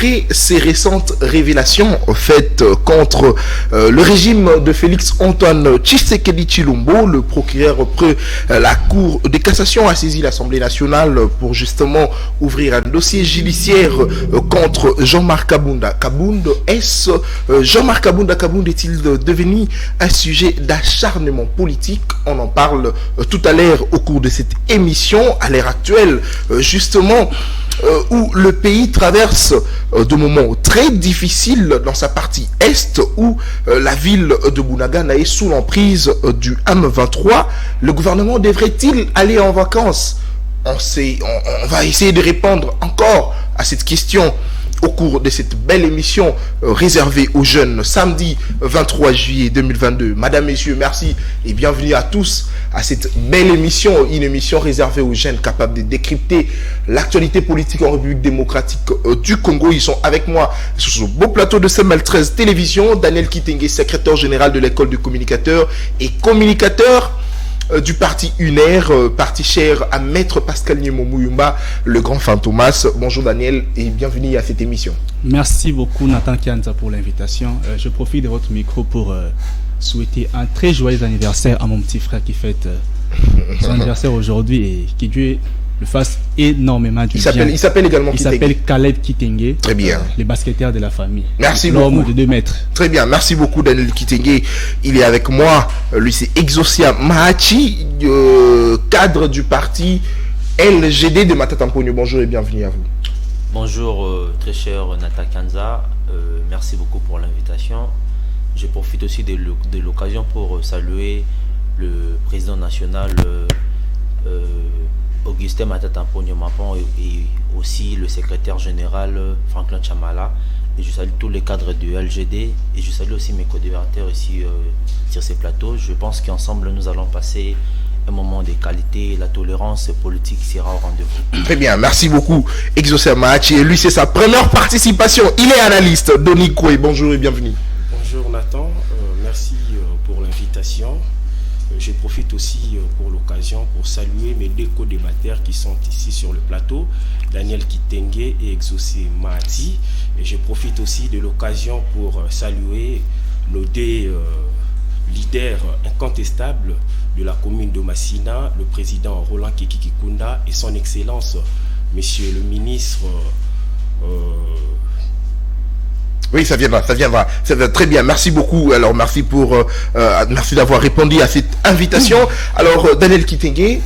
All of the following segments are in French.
après ces récentes révélations faites contre le régime de Félix-Antoine Tshisekedi Tshilombo, le procureur auprès la Cour de cassation a saisi l'Assemblée nationale pour justement ouvrir un dossier judiciaire contre Jean-Marc Kabunda. Jean-Marc Kabunda est-il devenu un sujet d'acharnement politique? On en parle tout à l'heure au cours de cette émission. À l'heure actuelle, justement, où le pays traverse de moments très difficiles dans sa partie est, où la ville de Bunagana est sous l'emprise du M23. Le gouvernement devrait-il aller en vacances? On va essayer de répondre encore à cette question au cours de cette belle émission réservée aux jeunes, samedi 23 juillet 2022. Madame, messieurs, merci et bienvenue à tous à cette belle émission, une émission réservée aux jeunes capables de décrypter l'actualité politique en République démocratique du Congo. Ils sont avec moi sur ce beau plateau de CML 13 Télévision, Daniel Kitenge, secrétaire général de l'école du communicateur et communicateur du parti UNER, parti cher à Maître Pascal Nyemo-Mouyumba, le grand Fantomas. Bonjour Daniel et bienvenue à cette émission. Merci beaucoup Nathan Kianza pour l'invitation. Je profite de votre micro pour souhaiter un très joyeux anniversaire à mon petit frère qui fête son anniversaire aujourd'hui et qui Dieu le fasse énormément du bien. Il s'appelle également Il s'appelle Caleb Kitenge. Très bien. Le basketteur de la famille. Merci beaucoup. L'homme de 2 mètres. Très bien. Merci beaucoup Daniel Kitenge. Il est avec moi. Lui c'est Exosia Mahachi, cadre du parti LGD de Matatampogno. Bonjour et bienvenue à vous. Bonjour très cher Nata Kanza. Merci beaucoup pour l'invitation. Je profite aussi de l'occasion pour saluer le président national Augustin Matatampogno Mapon et aussi le secrétaire général Franklin Chamala. Et je salue tous les cadres du LGD et je salue aussi mes co-débatteurs ici sur ces plateaux. Je pense qu'ensemble nous allons passer un moment de qualité et la tolérance politique sera au rendez-vous. Très bien, merci beaucoup Exosia Mahachi. Et lui c'est sa première participation. Il est analyste. Denis Koué, bonjour et bienvenue. Bonjour Nathan, merci pour l'invitation. Je profite aussi pour l'occasion pour saluer mes 2 co-débatteurs qui sont ici sur le plateau, Daniel Kitenge et Exaucé Mahati. Et je profite aussi de l'occasion pour saluer nos 2 leaders incontestables de la commune de Massina, le président Roland Kekikikunda et son excellence, monsieur le ministre... Oui, ça viendra. Ça va très bien. Merci beaucoup. Alors, merci d'avoir répondu à cette invitation. Alors, Daniel Kitenge,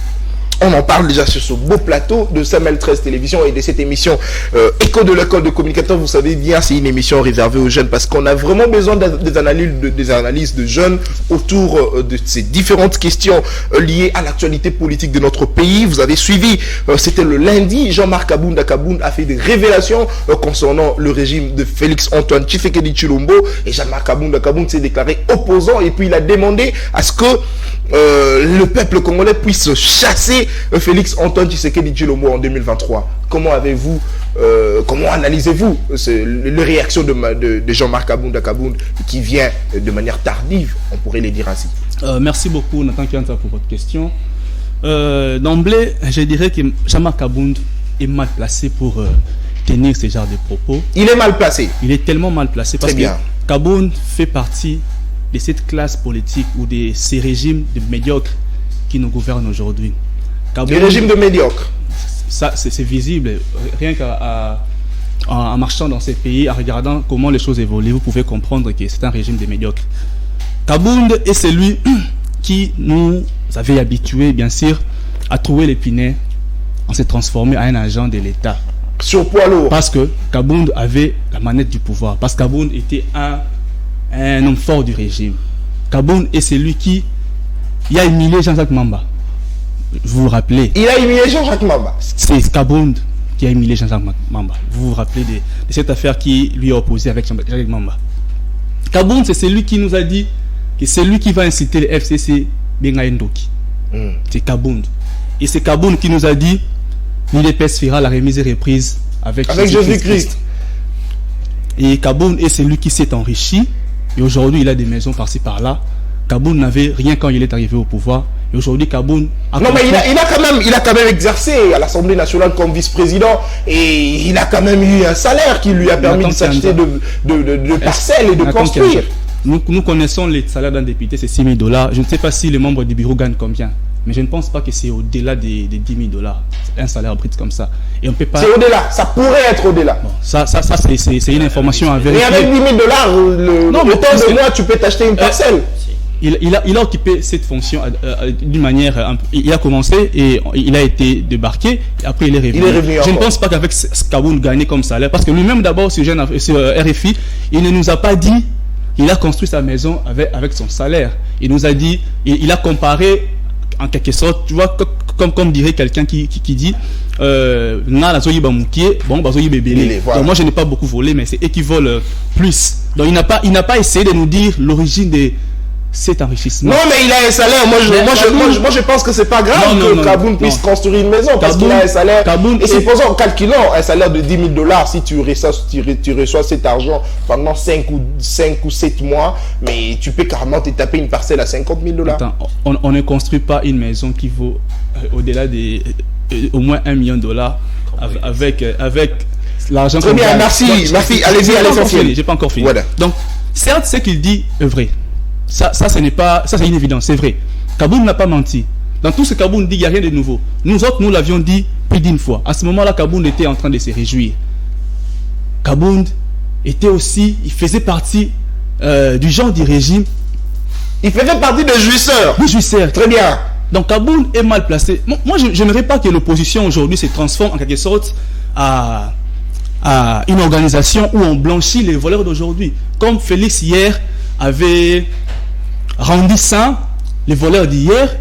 on en parle déjà sur ce beau plateau de CML 13 Télévision et de cette émission Écho de l'école de communicateur. Vous savez bien, c'est une émission réservée aux jeunes parce qu'on a vraiment besoin des analyses de jeunes autour de ces différentes questions liées à l'actualité politique de notre pays. Vous avez suivi, c'était le lundi, Jean-Marc Kabunda a fait des révélations concernant le régime de Félix-Antoine Tshisekedi Tshilombo et Jean-Marc Kabunda s'est déclaré opposant et puis il a demandé à ce que le peuple congolais puisse chasser Félix-Antoine Tshisekedi Tshilombo en 2023. Comment analysez-vous les réactions de Jean-Marc Kabunda qui vient de manière tardive, on pourrait les dire ainsi? Merci beaucoup Nathan Kianza pour votre question. D'emblée, je dirais que Jean-Marc Kabunda est mal placé pour tenir ce genre de propos. Il est mal placé. Il est tellement mal placé parce que Kabunda fait partie de cette classe politique ou de ces régimes de médiocres qui nous gouvernent aujourd'hui. Les régimes de médiocres. Ça, c'est visible. Rien qu'en marchant dans ces pays, en regardant comment les choses évoluent, vous pouvez comprendre que c'est un régime de médiocres. Kabunda est celui qui nous avait habitués, bien sûr, à trouver l'épinay en se transformer en un agent de l'État. Sur poids lourd. Parce que Kabunda avait la manette du pouvoir. Parce que Kabunda était un homme fort du régime. Kabunda est celui qui a humilié Jean-Jacques Mamba. Vous vous rappelez? Il a humilié Jean-Jacques Mamba. C'est Kabunda qui a humilié Jean-Jacques Mamba. Vous vous rappelez de cette affaire qui lui a opposé avec Jean-Jacques Mamba. Kabunda, c'est celui qui nous a dit que c'est lui qui va inciter le FCC Benga Ndoki. C'est Kabunda. Et c'est Kabunda qui nous a dit l'UDPS fera la remise et reprise avec Jésus-Christ. Et Kabunda est celui qui s'est enrichi. Et aujourd'hui, il a des maisons par-ci par-là. Kabunda n'avait rien quand il est arrivé au pouvoir. Et aujourd'hui, Kaboun a... Non, mais il a quand même exercé à l'Assemblée nationale comme vice-président et il a quand même eu un salaire qui lui a permis de s'acheter de parcelles et de construire. Nous connaissons les salaires d'un député, c'est 6 000 $. Je ne sais pas si les membres du bureau gagnent combien. Mais je ne pense pas que c'est au-delà des 10 000 $. Un salaire brut comme ça. Et on peut pas... C'est au-delà, ça pourrait être au-delà. Bon, ça c'est une information à vérifier. Et avec 10 000 $, non, mais autant de mois, tu peux t'acheter une parcelle. Il a occupé cette fonction d'une manière... Il a commencé et il a été débarqué. Et après, il est revenu. Je ne pense pas qu'avec ce Kaboun gagnait comme salaire. Parce que lui-même, d'abord, sur RFI, il ne nous a pas dit... Il a construit sa maison avec son salaire. Il nous a dit... Il a comparé, en quelque sorte, tu vois, comme dirait quelqu'un qui dit... Donc moi, je n'ai pas beaucoup volé, mais c'est eux qui volent plus. Donc il n'a pas essayé de nous dire l'origine de cet enrichissement. Non, mais il a un salaire. Moi, je pense que c'est pas grave que Kaboun puisse construire une maison parce qu'il a un salaire. Et supposons, calculons un salaire de 10 000 $. Si tu reçois cet argent pendant 5 ou 7 mois, mais tu peux carrément te taper une parcelle à 50 000 $. Attends, on ne construit pas une maison qui vaut au-delà des au moins 1 million $, avec l'argent. Très bien, merci. Allez-y à l'essentiel. J'ai pas encore fini. Voilà. Donc, certes, ce qu'il dit est vrai. Ça c'est une évidence, c'est vrai. Kaboun n'a pas menti. Dans tout ce Kaboun dit, il n'y a rien de nouveau. Nous autres, nous l'avions dit plus d'une fois. À ce moment-là, Kaboun était en train de se réjouir. Kaboun était aussi, il faisait partie du genre du régime. Il faisait partie des jouisseurs. Des jouisseurs. Très bien. Donc Kaboun est mal placé. Moi, je n'aimerais pas que l'opposition aujourd'hui se transforme en quelque sorte à une organisation où on blanchit les voleurs d'aujourd'hui. Comme Félix hier avait rendu ça, les voleurs d'hier,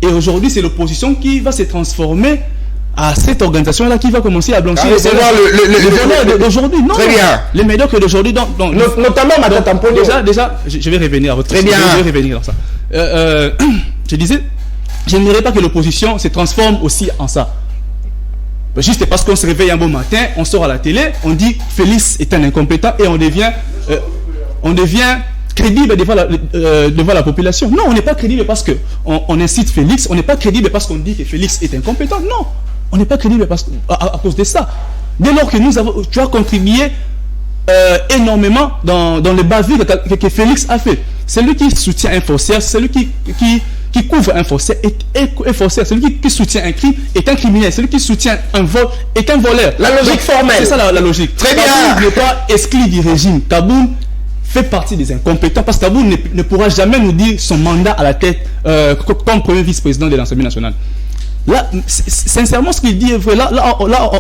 et aujourd'hui c'est l'opposition qui va se transformer à cette organisation-là qui va commencer à blanchir les voleurs d'aujourd'hui. Non, très bien. Les médiocres d'aujourd'hui. Notamment Matata Mponyo. Déjà, je vais revenir à votre question. Très bien. Je vais revenir dans ça. Je disais, je n'aimerais pas que l'opposition se transforme aussi en ça. Juste parce qu'on se réveille un beau matin, on sort à la télé, on dit Félix est un incompétent et on devient crédible devant la population. Non, on n'est pas crédible parce qu'on incite Félix, on n'est pas crédible parce qu'on dit que Félix est incompétent. Non, on n'est pas crédible à cause de ça. Dès lors que tu as contribué énormément dans le bavure que Félix a fait. Celui qui soutient un faussaire, celui qui couvre un faussaire est faussaire. Celui qui soutient un crime est un criminel. Celui qui soutient un vol est un voleur. La logique formelle. C'est ça la logique. Très bien. Kaboun n'est pas exclu du régime. Kaboun fait partie des incompétents parce que Kaboun ne pourra jamais nous dire son mandat à la tête comme premier vice-président de l'Assemblée nationale. Là, sincèrement, ce qu'il dit est vrai. Là,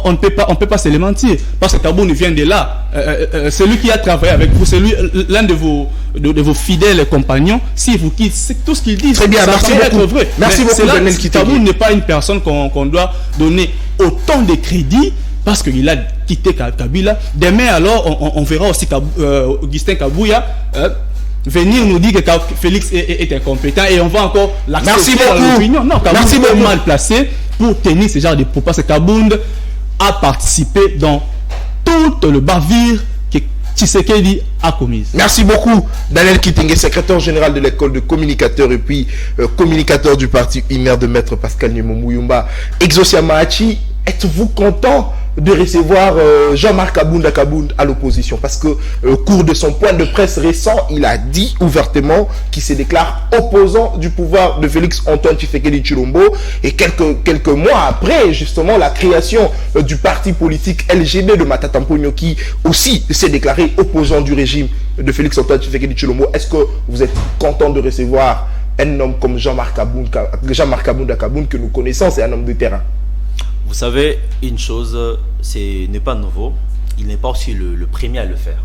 on ne peut pas se le mentir. Parce que Kaboun vient de là. Celui qui a travaillé avec vous, l'un de vos fidèles compagnons, s'il vous quitte, c'est tout ce qu'il dit. Très bien, merci beaucoup. Vrai. Merci beaucoup, Daniel Kitenge. Kaboun n'est pas une personne qu'on doit donner autant de crédit parce qu'il a quitté Kabila. Demain, alors, on verra aussi Augustin Kabouya venir nous dire que Félix est incompétent et on va encore l'accepter dans l'opinion. Non, Kaboun est mal placé pour tenir ce genre de propos parce que Kaboun a participé dans tout le bavure que Tshisekedi a commise. Merci beaucoup, Daniel Kitenge, secrétaire général de l'école de communicateurs et puis communicateur du parti UMER de Maître Pascal Nyemo-Muyumba. Exosia Mahachi, êtes-vous content de recevoir Jean-Marc Kaboun à l'opposition? Parce que au cours de son point de presse récent, il a dit ouvertement qu'il se déclare opposant du pouvoir de Félix Antoine Tshisekedi Tshilombo. Et quelques mois après, justement, la création du parti politique LGD de Matata Mponyo qui aussi s'est déclaré opposant du régime de Félix Antoine Tshisekedi Tshilombo. Est-ce que vous êtes content de recevoir un homme comme Jean-Marc Kaboun que nous connaissons? C'est un homme de terrain. Vous savez, une chose, ce n'est pas nouveau. Il n'est pas aussi le premier à le faire.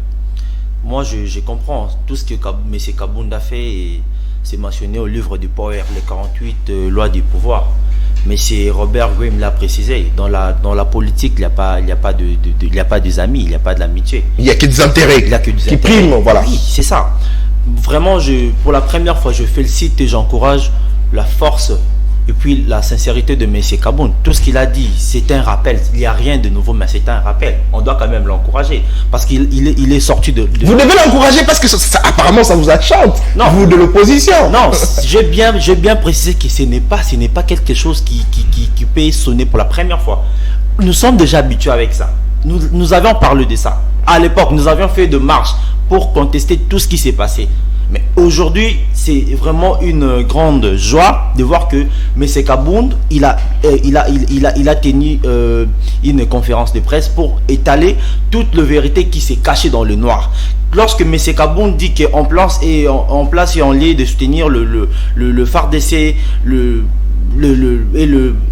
Moi, je comprends tout ce que M. Kaboun a fait et c'est mentionné au livre du Power, les 48 lois du pouvoir. Mais c'est Robert Grimm l'a précisé. Dans la politique, il n'y a pas des amis, il n'y a pas de l'amitié. Il n'y a que des intérêts. Il y a que des qui priment, voilà. Oui, c'est ça. Vraiment, pour la première fois, je félicite et j'encourage la force Et puis la sincérité de M. Kaboun, tout ce qu'il a dit, c'est un rappel. Il n'y a rien de nouveau, mais c'est un rappel. On doit quand même l'encourager. Parce qu'il est sorti de... Vous devez l'encourager parce que apparemment ça vous achante, non, vous de l'opposition. Non, j'ai bien précisé que ce n'est pas quelque chose qui peut sonner pour la première fois. Nous sommes déjà habitués avec ça. Nous avions parlé de ça. À l'époque, nous avions fait de marches pour contester tout ce qui s'est passé. Mais aujourd'hui, c'est vraiment une grande joie de voir que M. Kaboun, il a tenu une conférence de presse pour étaler toute la vérité qui s'est cachée dans le noir. Lorsque M. Kaboun dit qu'en place et en lieu de soutenir le FARDC,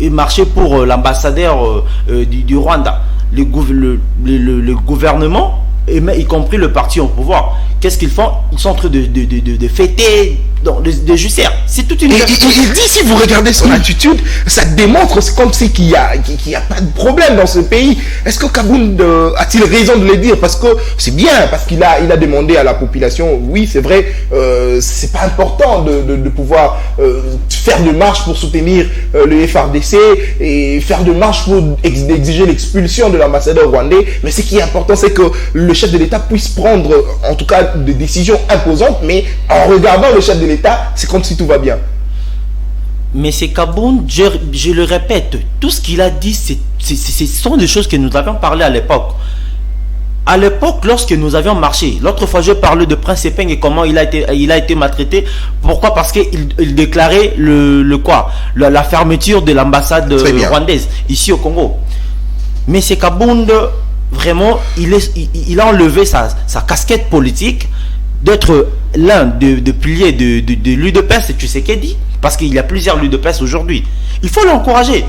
et marcher pour l'ambassadeur du Rwanda, le gouvernement, et y compris le parti au pouvoir, qu'est-ce qu'ils font? Ils sont en train de fêter, de juster. C'est toute une... Il dit, si vous regardez son attitude, ça démontre, c'est comme si qu'il y a pas de problème dans ce pays. Est-ce que Kaboun a-t-il raison de le dire? Parce que c'est bien, parce qu'il a demandé à la population, oui, c'est vrai, c'est pas important de pouvoir faire de marche pour soutenir le FARDC et faire de marche pour exiger l'expulsion de l'ambassadeur rwandais, mais ce qui est important, c'est que le chef de l'État puisse prendre, en tout cas, des décisions imposantes, mais en regardant le chef de l'État, c'est comme si tout va bien. Mais c'est Kaboun, je le répète, tout ce qu'il a dit, ce sont des choses que nous avions parlé à l'époque. À l'époque, lorsque nous avions marché, l'autre fois je parlais de Prince Epeng et comment il a été maltraité. Pourquoi? Parce qu'il déclarait la fermeture de l'ambassade rwandaise ici au Congo. Mais c'est Kaboun, vraiment, il a enlevé sa casquette politique d'être l'un des piliers de l'UDPS, tu sais qu'elle dit, parce qu'il y a plusieurs l'UDPS aujourd'hui. Il faut l'encourager.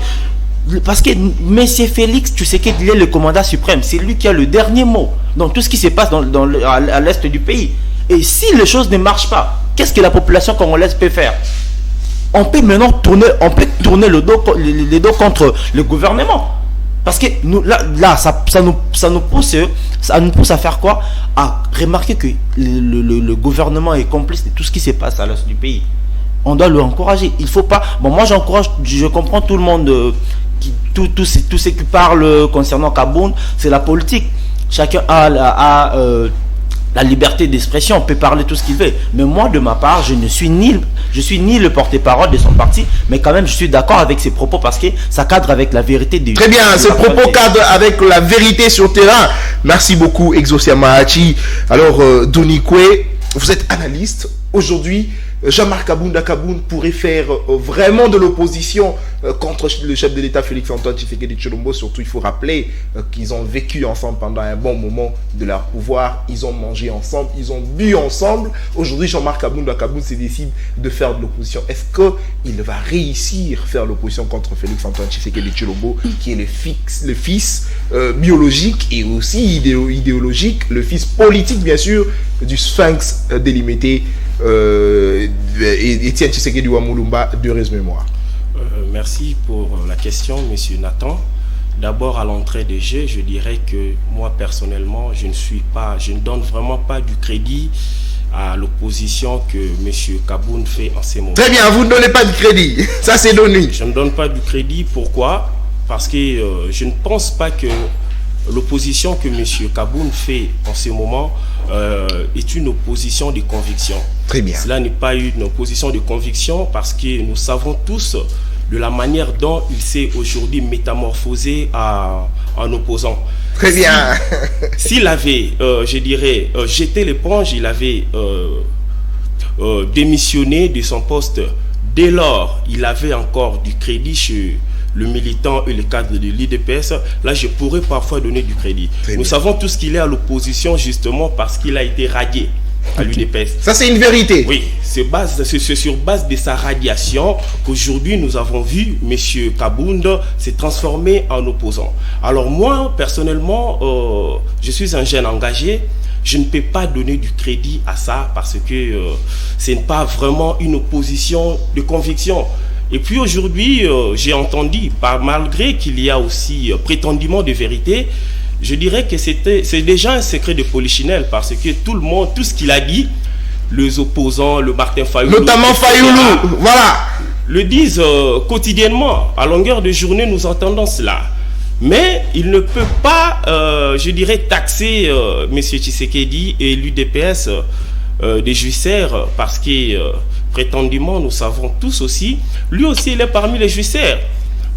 Parce que M. Félix, tu sais qu'il est le commandant suprême. C'est lui qui a le dernier mot dans tout ce qui se passe à l'est du pays. Et si les choses ne marchent pas, qu'est-ce que la population congolaise peut faire? On peut maintenant tourner le dos contre le gouvernement. Parce que nous, là ça nous pousse à faire quoi? À remarquer que le gouvernement est complice de tout ce qui se passe à l'est du pays. On doit l'encourager. Il faut pas... Bon, moi je comprends tout le monde, tous ceux qui parlent concernant Kaboun, c'est la politique. Chacun a la liberté d'expression, on peut parler tout ce qu'il veut. Mais moi, de ma part, je suis ni le porte-parole de son parti, mais quand même, je suis d'accord avec ses propos parce que ça cadre avec la vérité du... Très bien, ces propos cadrent avec la vérité sur le terrain. Merci beaucoup, Exosia Hachi. Alors, Doni Kwe, vous êtes analyste. Aujourd'hui, Jean-Marc Kaboun pourrait faire vraiment de l'opposition contre le chef de l'État Félix-Antoine Tshisekedi Tshilombo. Surtout, il faut rappeler qu'ils ont vécu ensemble pendant un bon moment de leur pouvoir. Ils ont mangé ensemble, ils ont bu ensemble. Aujourd'hui, Jean-Marc Kaboun se décide de faire de l'opposition. Est-ce qu'il va réussir à faire l'opposition contre Félix-Antoine Tshisekedi Tshilombo, qui est le fils biologique et aussi idéologique, le fils politique, bien sûr, du sphinx délimité Étienne Tshisekedi Wamulumba, d'heureuse mémoire. Merci pour la question, monsieur Nathan. D'abord, à l'entrée des jeux, je dirais que moi, personnellement, je ne donne vraiment pas du crédit à l'opposition que monsieur Kaboun fait en ces moments. Très bien, vous ne donnez pas de crédit. Ça, c'est donné. Je ne donne pas du crédit. Pourquoi? Parce que je ne pense pas que l'opposition que M. Kaboun fait en ce moment est une opposition de conviction. Très bien. Cela n'est pas une opposition de conviction parce que nous savons tous de la manière dont il s'est aujourd'hui métamorphosé en opposant. Très bien. S'il avait, je dirais, jeté l'éponge, il avait démissionné de son poste. Dès lors, il avait encore du crédit chez le militant et le cadre de l'IDPS. Là, je pourrais parfois donner du crédit. Nous savons tous qu'il est à l'opposition justement parce qu'il a été radié à l'UDPS. Ça, c'est une vérité. Oui, c'est sur base de sa radiation qu'aujourd'hui nous avons vu M. Kaboun se transformer en opposant. Alors moi, personnellement, je suis un jeune engagé. Je ne peux pas donner du crédit à ça parce que ce n'est pas vraiment une opposition de conviction. Et puis aujourd'hui, j'ai entendu, malgré qu'il y a aussi prétendument de vérité, je dirais que c'est déjà un secret de Polichinelle parce que tout ce qu'il a dit, les opposants, le Martin Fayoulou, notamment Fayoulou, voilà. le disent quotidiennement. À longueur de journée, nous entendons cela. Mais il ne peut pas, je dirais, taxer M. Tshisekedi et l'UDPS des juicères parce que, prétendument, nous savons tous aussi, lui aussi, il est parmi les juicères.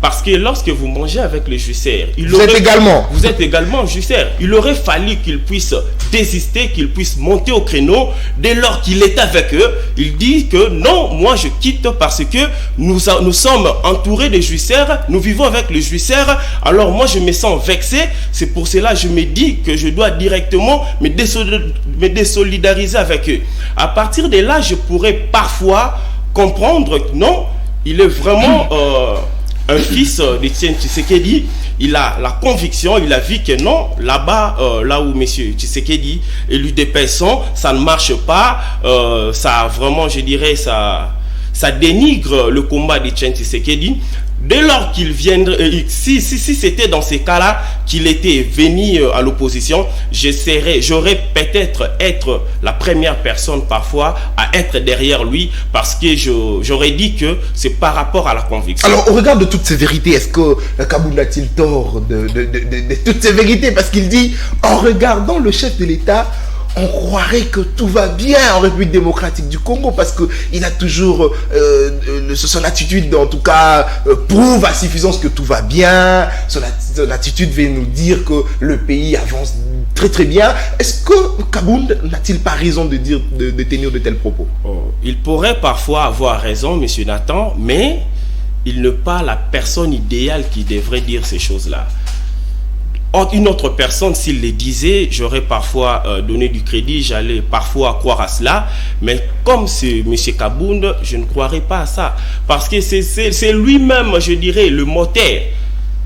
Parce que lorsque vous mangez avec les juicères, vous êtes également juicère. Il aurait fallu qu'il puisse désister, qu'il puisse monter au créneau. Dès lors qu'il est avec eux, il dit que non, moi je quitte parce que nous sommes entourés de juicères, nous vivons avec les juicères. Alors moi je me sens vexé. C'est pour cela que je me dis que je dois directement me désolidariser avec eux. À partir de là, je pourrais parfois comprendre que non, il est vraiment... un fils de Tshisekedi, il a la conviction, il a vu que non, là-bas, là où M. Tshisekedi et l'UDPS sont, ça ne marche pas, ça vraiment, je dirais, ça dénigre le combat de Tshisekedi. Dès lors qu'il viendrait, si c'était dans ces cas-là qu'il était venu à l'opposition, j'aurais peut-être être la première personne parfois à être derrière lui parce que j'aurais dit que c'est par rapport à la conviction. Alors, au regard de toutes ces vérités, est-ce que Kaboun a-t-il tort de toutes ces vérités? Parce qu'il dit, en regardant le chef de l'État, on croirait que tout va bien en République démocratique du Congo parce qu'il a toujours son attitude, en tout cas, prouve à suffisance que tout va bien. Son attitude vient nous dire que le pays avance très très bien. Est-ce que Kaboun n'a-t-il pas raison de tenir de tels propos? Il pourrait parfois avoir raison, M. Nathan, mais il n'est pas la personne idéale qui devrait dire ces choses-là. Une autre personne, s'il les disait, j'aurais parfois donné du crédit, j'allais parfois croire à cela. Mais comme c'est M. Kaboun, je ne croirais pas à ça. Parce que c'est lui-même, je dirais, le moteur.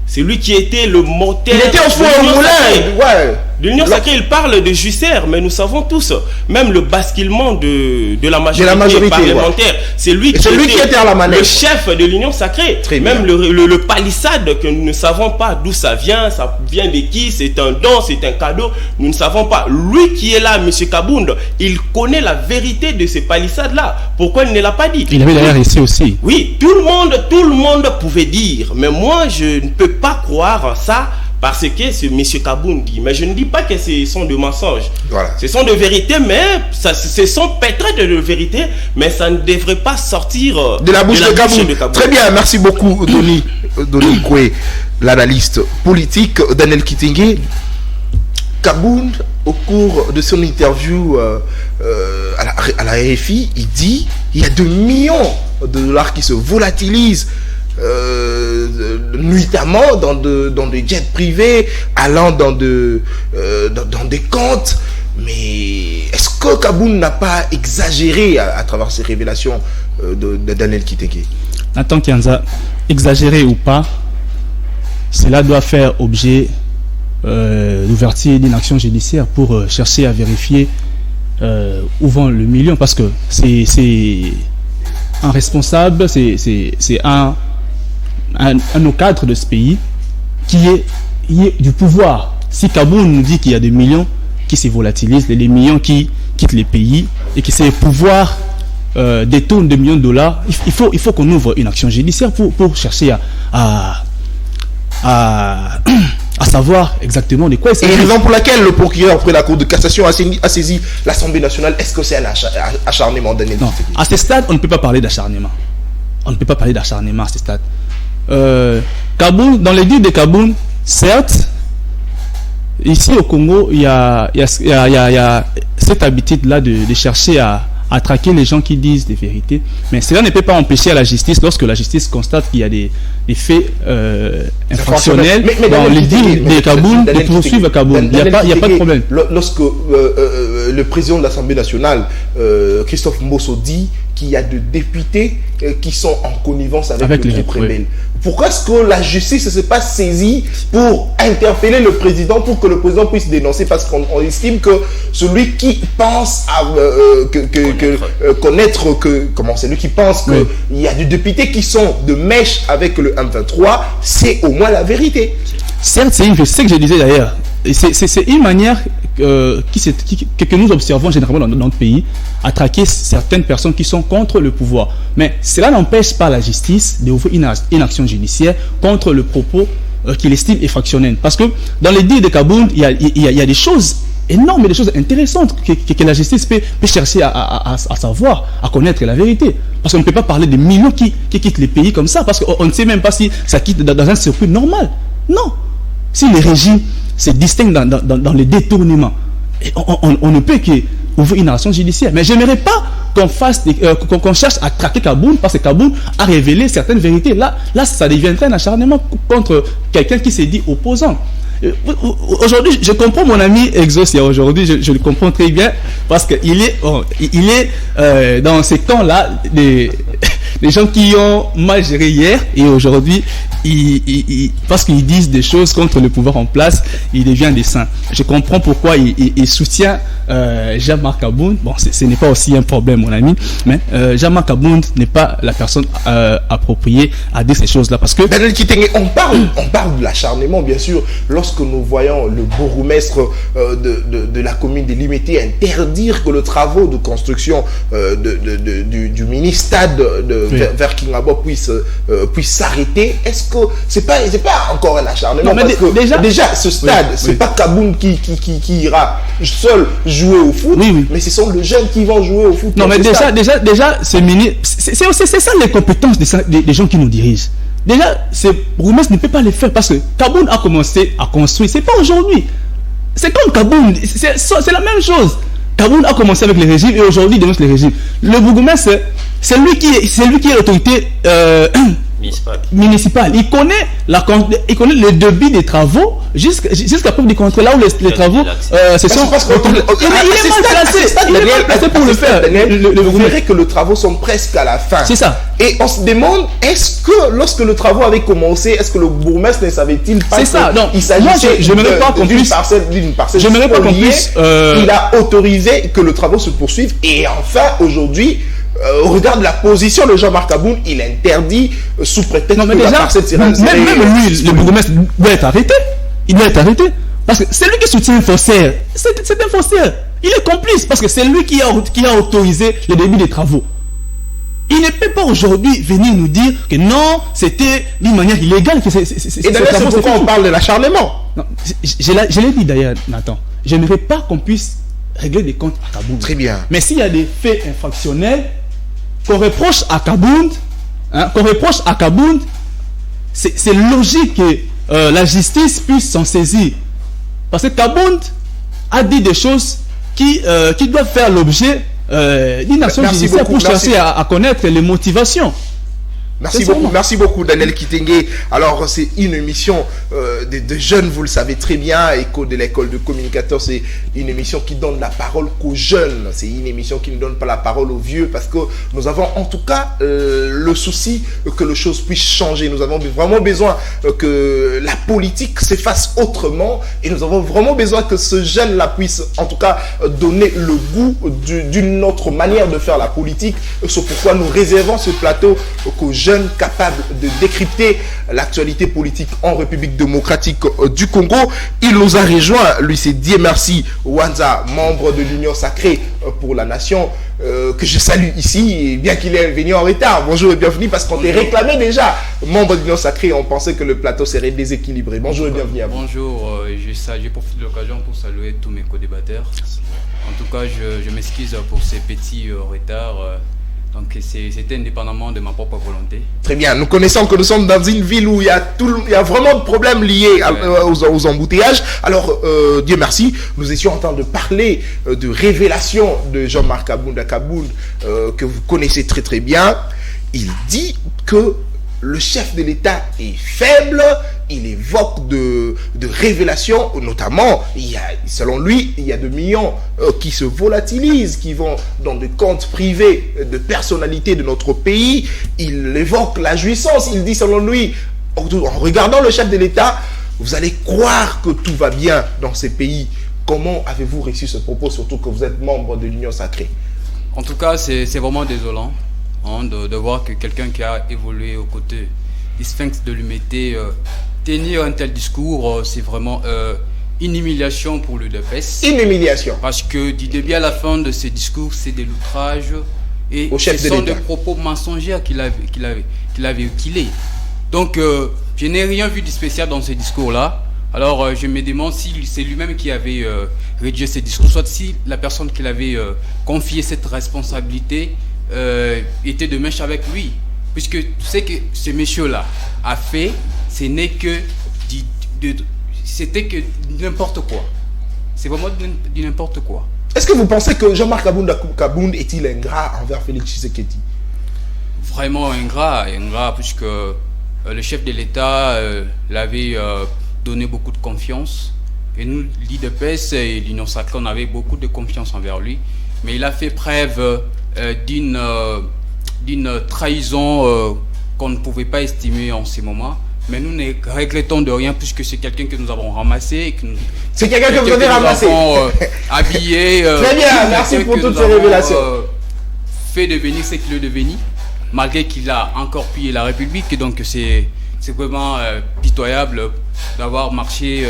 C'est lui qui était le moteur. Il était au fond au moulin. Ouais. De l'Union sacrée, il parle de juicère, mais nous savons tous, même le basculement de la majorité parlementaire, ouais. C'est lui qui était à la manette, le chef de l'Union sacrée. Très même le palissade, que nous ne savons pas d'où ça vient de qui, c'est un don, c'est un cadeau, nous ne savons pas. Lui qui est là, M. Kaboun, il connaît la vérité de ces palissades-là. Pourquoi il ne l'a pas dit? Il avait d'ailleurs ici aussi. Oui, tout le monde pouvait dire, mais moi je ne peux pas croire ça. Parce que c'est M. Kaboun dit. Mais je ne dis pas que ce sont de mensonges. Voilà. Ce sont de vérités, mais ce sont peut-être de vérités, mais ça ne devrait pas sortir de la bouche de Kaboun. Très bien, merci beaucoup, Doni Koué, l'analyste politique. Daniel Kitenge. Kaboun, au cours de son interview à la RFI, il dit il y a 2 millions de dollars qui se volatilisent. Nuitamment dans des jets privés, allant dans des comptes. Mais est-ce que Kaboun n'a pas exagéré à travers ces révélations de Daniel Kitenge? Nathan Kianza, exagéré ou pas, cela doit faire objet d'ouverture d'une action judiciaire pour chercher à vérifier où vont le million, parce que c'est un responsable, c'est un au cadre de ce pays qui est du pouvoir. Si Kaboun nous dit qu'il y a des millions qui se volatilisent, les millions qui quittent les pays et que ces pouvoirs détournent des millions de dollars, il faut qu'on ouvre une action judiciaire pour chercher à savoir exactement de quoi il s'agit. Et raison pour laquelle le procureur après la Cour de cassation a saisi l'Assemblée nationale, est-ce que c'est un acharnement? Non, à ce stade, on ne peut pas parler d'acharnement. On ne peut pas parler d'acharnement à ce stade. Kaboun, dans les dits de Kaboun, certes, ici au Congo, il y a cette habitude-là de chercher à traquer les gens qui disent des vérités. Mais cela ne peut pas empêcher à la justice, lorsque la justice constate qu'il y a des faits infractionnels dans les dits de Kaboun, de poursuivre Kaboun. Il n'y a pas de problème. Lorsque le président de l'Assemblée nationale, Christophe Mbosso, dit qu'il y a des députés qui sont en connivence avec le groupe rebelle. Pourquoi est-ce que la justice ne s'est pas saisie pour interpeller le président, pour que le président puisse dénoncer? Parce qu'on estime que celui qui pense celui qui pense qu'il y a des députés qui sont de mèche avec le M23, c'est au moins la vérité. Certes, c'est ce que je disais d'ailleurs. C'est une manière que nous observons généralement dans notre pays, à traquer certaines personnes qui sont contre le pouvoir. Mais cela n'empêche pas la justice d'ouvrir une action judiciaire contre le propos qu'il estime effractionnel. Parce que dans les dires de Kabound, il y a des choses énormes, des choses intéressantes que la justice peut chercher à savoir, à connaître la vérité. Parce qu'on ne peut pas parler de millions qui quittent les pays comme ça, parce qu'on ne sait même pas si ça quitte dans un circuit normal. Non. Si les régimes se distinguent dans les détournements, on ne peut qu'ouvrir une action judiciaire. Mais je n'aimerais pas qu'on cherche à traquer Kabound, parce que Kabound a révélé certaines vérités. Là, ça deviendrait un acharnement contre quelqu'un qui s'est dit opposant. Aujourd'hui, je comprends mon ami Exosia. Aujourd'hui, je le comprends très bien, parce qu'il est dans ces temps-là des gens qui ont mal géré hier, et aujourd'hui, parce qu'ils disent des choses contre le pouvoir en place, il devient des saints. Je comprends pourquoi il soutient Jean-Marc Kabound. Bon, ce n'est pas aussi un problème, mon ami, mais Jean-Marc Kabound n'est pas la personne appropriée à dire ces choses-là, parce que Daniel Kitenge, on parle de l'acharnement, bien sûr, lorsque nous voyons le bourgmestre de la commune de Limité interdire que le travaux de construction du mini-stade vers Kingabo puisse s'arrêter. Est-ce que c'est pas encore un acharnement? Non, parce que déjà ce stade, c'est pas Kabound qui ira seul jouer au foot, mais ce sont les jeunes qui vont jouer au foot. Non, mais déjà, c'est ça les compétences des gens qui nous dirigent. Déjà, ce bourgmestre ne peut pas les faire, parce que Kabound a commencé à construire. C'est pas aujourd'hui. C'est comme Kabound. C'est la même chose. Kabound a commencé avec les régimes, et aujourd'hui il dénonce les régimes. Le bourgmestre, c'est lui qui est l'autorité municipale. Il connaît le débit des travaux jusqu'à preuve du contraire. Là où les travaux se sont. Il est mal placé pour le faire. Vous verrez que les travaux sont presque à la fin. C'est ça. Et on se demande, est-ce que lorsque le travaux avait commencé, est-ce que le bourgmestre ne savait-il pas? C'est ça. Non, il s'agissait d'une parcelle. J'aimerais pas qu'on puisse. Il a autorisé que le travaux se poursuive, et enfin aujourd'hui, au regard de la position de Jean-Marc Kabound, il interdit sous prétexte que la parcelle sera même lui, le bourgmestre doit être arrêté. Il doit être arrêté. Parce que c'est lui qui soutient un faussaire. C'est un faussaire. Il est complice, parce que c'est lui qui a autorisé le début des travaux. Il ne peut pas aujourd'hui venir nous dire que non, c'était d'une manière illégale. Et d'ailleurs, c'est pourquoi on parle de l'acharnement. Je l'ai dit d'ailleurs, Nathan. Je n'aimerais pas qu'on puisse régler des comptes à Kabound. Très bien. Mais s'il y a des faits infractionnels qu'on reproche à Kabound, c'est logique que la justice puisse s'en saisir. Parce que Kabound a dit des choses qui doivent faire l'objet d'une action judiciaire pour chercher à connaître les motivations. Merci beaucoup Daniel Kitenge. Alors c'est une émission de jeunes, vous le savez très bien. Écho de l'école de communicateurs, c'est une émission qui donne la parole qu'aux jeunes. C'est une émission qui ne donne pas la parole aux vieux, parce que nous avons en tout cas le souci que les choses puissent changer. Nous avons vraiment besoin que la politique s'efface autrement, et nous avons vraiment besoin que ce jeune-là puisse en tout cas donner le goût d'une autre manière de faire la politique. C'est pourquoi nous réservons ce plateau qu'aux jeunes capables de décrypter l'actualité politique en République démocratique du Congo. Il nous a rejoint, lui c'est Dieu merci Wanza, membre de l'Union sacrée pour la nation, que je salue ici, bien qu'il est venu en retard. Bonjour et bienvenue, parce qu'on t'est réclamé déjà membre de l'Union sacrée, on pensait que le plateau serait déséquilibré. Bonjour et bienvenue à vous. Bonjour, je profite de l'occasion pour saluer tous mes co-débatteurs. En tout cas, je m'excuse pour ces petits retards. Donc c'était indépendamment de ma propre volonté. Très bien, nous connaissons que nous sommes dans une ville où il y a vraiment de problèmes liés aux embouteillages. Alors, Dieu merci, nous étions en train de parler de révélation de Jean-Marc Kabound, que vous connaissez très très bien. Il dit que le chef de l'État est faible, il évoque de révélations, notamment, selon lui, il y a 2 millions qui se volatilisent, qui vont dans des comptes privés de personnalités de notre pays. Il évoque la jouissance, il dit selon lui, en regardant le chef de l'État, vous allez croire que tout va bien dans ces pays. Comment avez-vous reçu ce propos, surtout que vous êtes membre de l'Union sacrée? En tout cas, c'est vraiment désolant de voir que quelqu'un qui a évolué aux côtés du Sphinx de l'Humité tenir un tel discours. C'est vraiment une humiliation pour l'UDPS. Une humiliation. Parce que du début à la fin de ses discours, c'est de l'outrage et au chef ce de sont l'État. des propos mensongers qu'il a véhiculés. Donc, je n'ai rien vu de spécial dans ces discours-là. Alors, je me demande si c'est lui-même qui avait rédigé ces discours, soit si la personne qui l'avait confié cette responsabilité était de mèche avec lui. Puisque tout ce que ce monsieur-là a fait, ce n'est que c'était que n'importe quoi. C'est vraiment du n'importe quoi. Est-ce que vous pensez que Jean-Marc Kabound est-il ingrat envers Félix Tshisekedi? Vraiment ingrat, puisque le chef de l'État l'avait donné beaucoup de confiance. Et nous, l'IDPS et l'Union Sacrée, on avait beaucoup de confiance envers lui. Mais il a fait preuve d'une trahison qu'on ne pouvait pas estimer en ces moments. Mais nous ne regrettons de rien puisque c'est quelqu'un que nous avons ramassé. C'est quelqu'un que vous avez ramassé. Habillé. Très bien, merci pour toutes ces révélations. Fait devenir ce qu'il est devenu, malgré qu'il a encore pillé la République. Donc c'est vraiment pitoyable d'avoir marché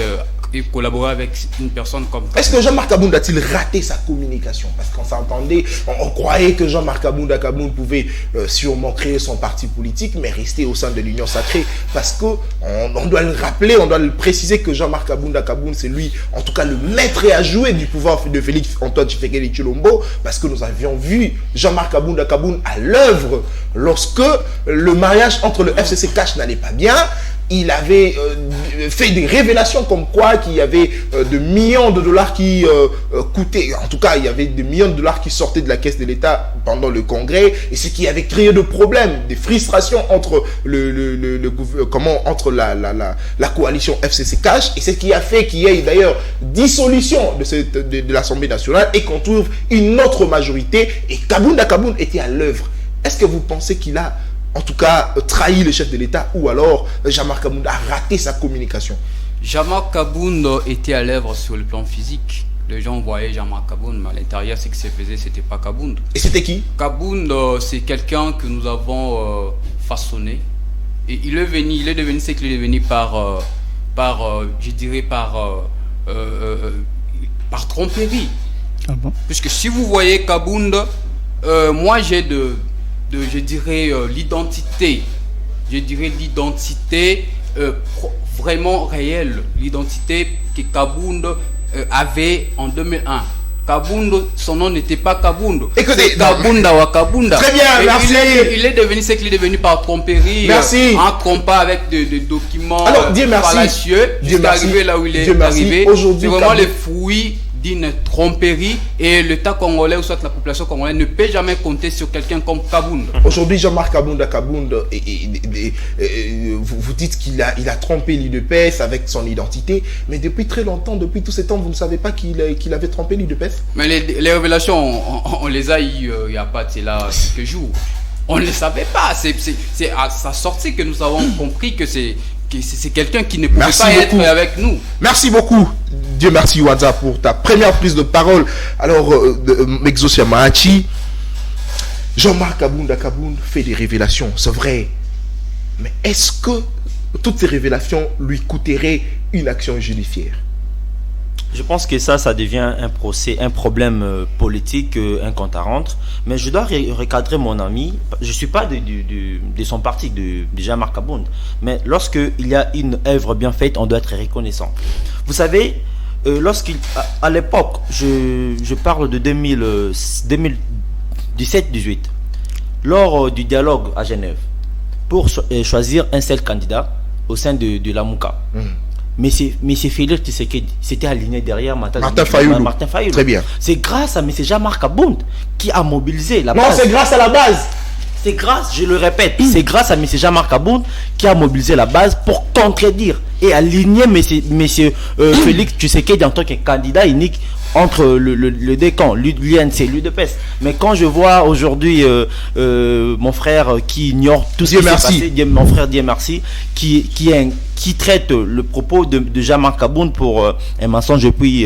et collaboré avec une personne comme ça. Est-ce que Jean-Marc Kabound a-t-il raté sa communication? Parce qu'on s'entendait, on croyait que Jean-Marc Kabound pouvait sûrement créer son parti politique, mais rester au sein de l'Union Sacrée. Parce que on doit le rappeler, on doit le préciser que Jean-Marc Kabound, c'est lui, en tout cas le maître et à jouer du pouvoir de Félix Antoine Tshisekedi Tshilombo, parce que nous avions vu Jean-Marc Kabound à l'œuvre lorsque le mariage entre le FCC Cash n'allait pas bien. Il avait fait des révélations comme quoi qu'il y avait de millions de dollars qui coûtaient, en tout cas il y avait des millions de dollars qui sortaient de la caisse de l'État pendant le congrès, et ce qui avait créé de problèmes, des frustrations entre entre la coalition FCC Cash, et ce qui a fait qu'il y ait d'ailleurs dissolution de l'Assemblée nationale et qu'on trouve une autre majorité, et Kabound était à l'œuvre. Est-ce que vous pensez qu'il a en tout cas trahi le chef de l'État, ou alors Jean-Marc Kabound a raté sa communication? Jean-Marc Kabound était à l'œuvre sur le plan physique. Les gens voyaient Jean-Marc Kabound, mais à l'intérieur, ce qui se faisait, c'était pas Kabound. Et c'était qui? Kabound, c'est quelqu'un que nous avons façonné. Et il est devenu ce qu'il est devenu par tromperie. Ah bon? Puisque si vous voyez Kabound, moi j'ai je dirais l'identité. Je dirais l'identité vraiment réelle. L'identité que Kabound avait en 2001. Kabound, son nom n'était pas Kabound. Écoutez, Kabounda wa Kabounda. Très bien, merci. Il est devenu ce qu'il est devenu par tromperie. Merci. En trompant avec des documents fallacieux. Jusqu'à arriver là où il est arrivé. C'est vraiment les fruits d'une tromperie, et l'État congolais ou soit la population congolaise ne peut jamais compter sur quelqu'un comme Kabound. Aujourd'hui, Jean-Marc Kabound, vous dites qu'il a trompé l'UDPS avec son identité, mais depuis très longtemps, depuis tous ces temps, vous ne savez pas qu'il avait trompé l'UDPS? Mais les révélations, on les a eu il n'y a pas de cela quelques jours. On ne le savait pas. C'est à sa sortie que nous avons compris que c'est quelqu'un qui ne pouvait pas être avec nous. Merci beaucoup. Dieu merci, Wadza, pour ta première prise de parole. Alors, Mexosia Mahachi, Jean-Marc Kabound fait des révélations, c'est vrai. Mais est-ce que toutes ces révélations lui coûteraient une action judiciaire? Je pense que ça devient un problème politique, un compte à rendre. Mais je dois recadrer mon ami. Je ne suis pas de son parti, de Jean-Marc Kabound. Mais lorsqu'il y a une œuvre bien faite, on doit être reconnaissant. Vous savez, à l'époque, je parle de 2017-18, lors du dialogue à Genève, pour choisir un seul candidat au sein de la Mouka. Mais c'est Félix Tshisekedi, c'était aligné derrière Martin Fayulu. Très bien. C'est grâce à M. Jean-Marc Kabound qui a mobilisé la base. Non, c'est grâce à la base. C'est grâce, je le répète, c'est grâce à M. Jean-Marc Kabound qui a mobilisé la base pour contredire et aligner M. Félix Tshisekedi en tant que candidat unique entre le deux camps, l'UNC et l'UDPS. Mais quand je vois aujourd'hui mon frère qui ignore tout ce qui s'est passé, mon frère Dieu merci, qui qui traite le propos de Jean-Marc Kaboun pour un mensonge et puis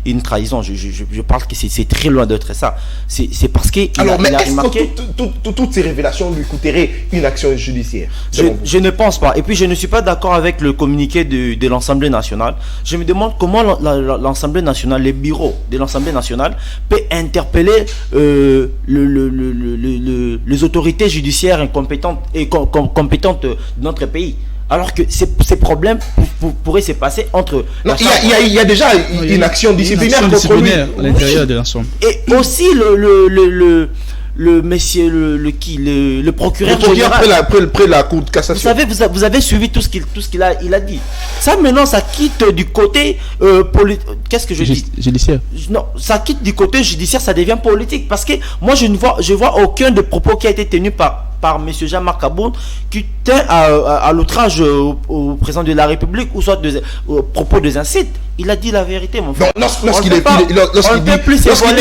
une trahison. Je pense que c'est très loin d'être ça. C'est parce que alors, mais est-ce que toutes ces révélations lui coûteraient une action judiciaire? Je ne pense pas. Et puis je ne suis pas d'accord avec le communiqué de l'Assemblée nationale. Je me demande comment l'Assemblée nationale, les bureaux de l'Assemblée nationale peut interpeller les autorités judiciaires incompétentes et compétentes de notre pays. Alors que ces problèmes pourraient se passer entre... Non, il y a déjà une action disciplinaire contre lui. À l'intérieur de l'ensemble. Et aussi le procureur général. Près la Cour de cassation. Vous avez suivi tout ce qu'il a dit. Ça maintenant, ça quitte du côté qu'est-ce que je dis? Judiciaire. Non, ça quitte du côté judiciaire, ça devient politique. Parce que moi, je vois aucun de propos qui a été tenu par M. Jean-Marc Kaboun qui tient à l'outrage au président de la République ou soit au propos des incites. Il a dit la vérité, mon frère. Lorsqu'il dit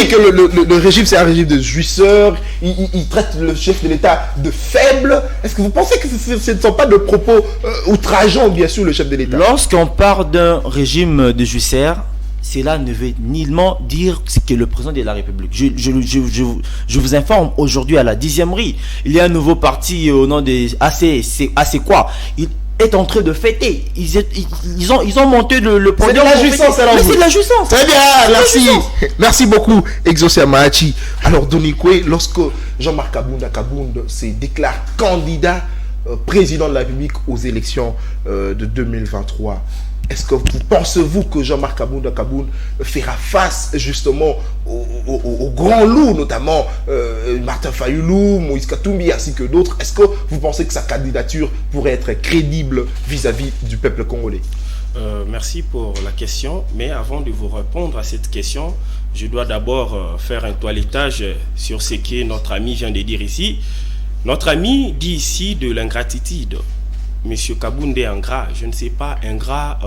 que le régime c'est un régime de jouisseurs, il traite le chef de l'État de faible. Est-ce que vous pensez que ce ne sont pas de propos outrageants, bien sûr, le chef de l'État? Lorsqu'on parle d'un régime de jouisseurs, cela ne veut nullement dire que le président de la République. Je vous informe, aujourd'hui à la 10e rue, il y a un nouveau parti au nom de AC quoi. Il est en train de fêter. Ils ont monté le podium. C'est de la jouissance, alors. C'est de la jouissance. Très bien, merci. Merci beaucoup, Exaucé Mahachi. Alors, Donikwe, lorsque Jean-Marc Kaboun se déclare candidat président de la République aux élections de 2023, est-ce que pensez-vous que Jean-Marc Kaboun fera face justement aux grands loups, notamment Martin Fayoulou, Moïse Katumbi ainsi que d'autres? Est-ce que vous pensez que sa candidature pourrait être crédible vis-à-vis du peuple congolais? Merci pour la question, mais avant de vous répondre à cette question, je dois d'abord faire un toilettage sur ce que notre ami vient de dire ici. Notre ami dit ici de l'ingratitude. Monsieur Kaboun est ingrat, je ne sais pas, ingrat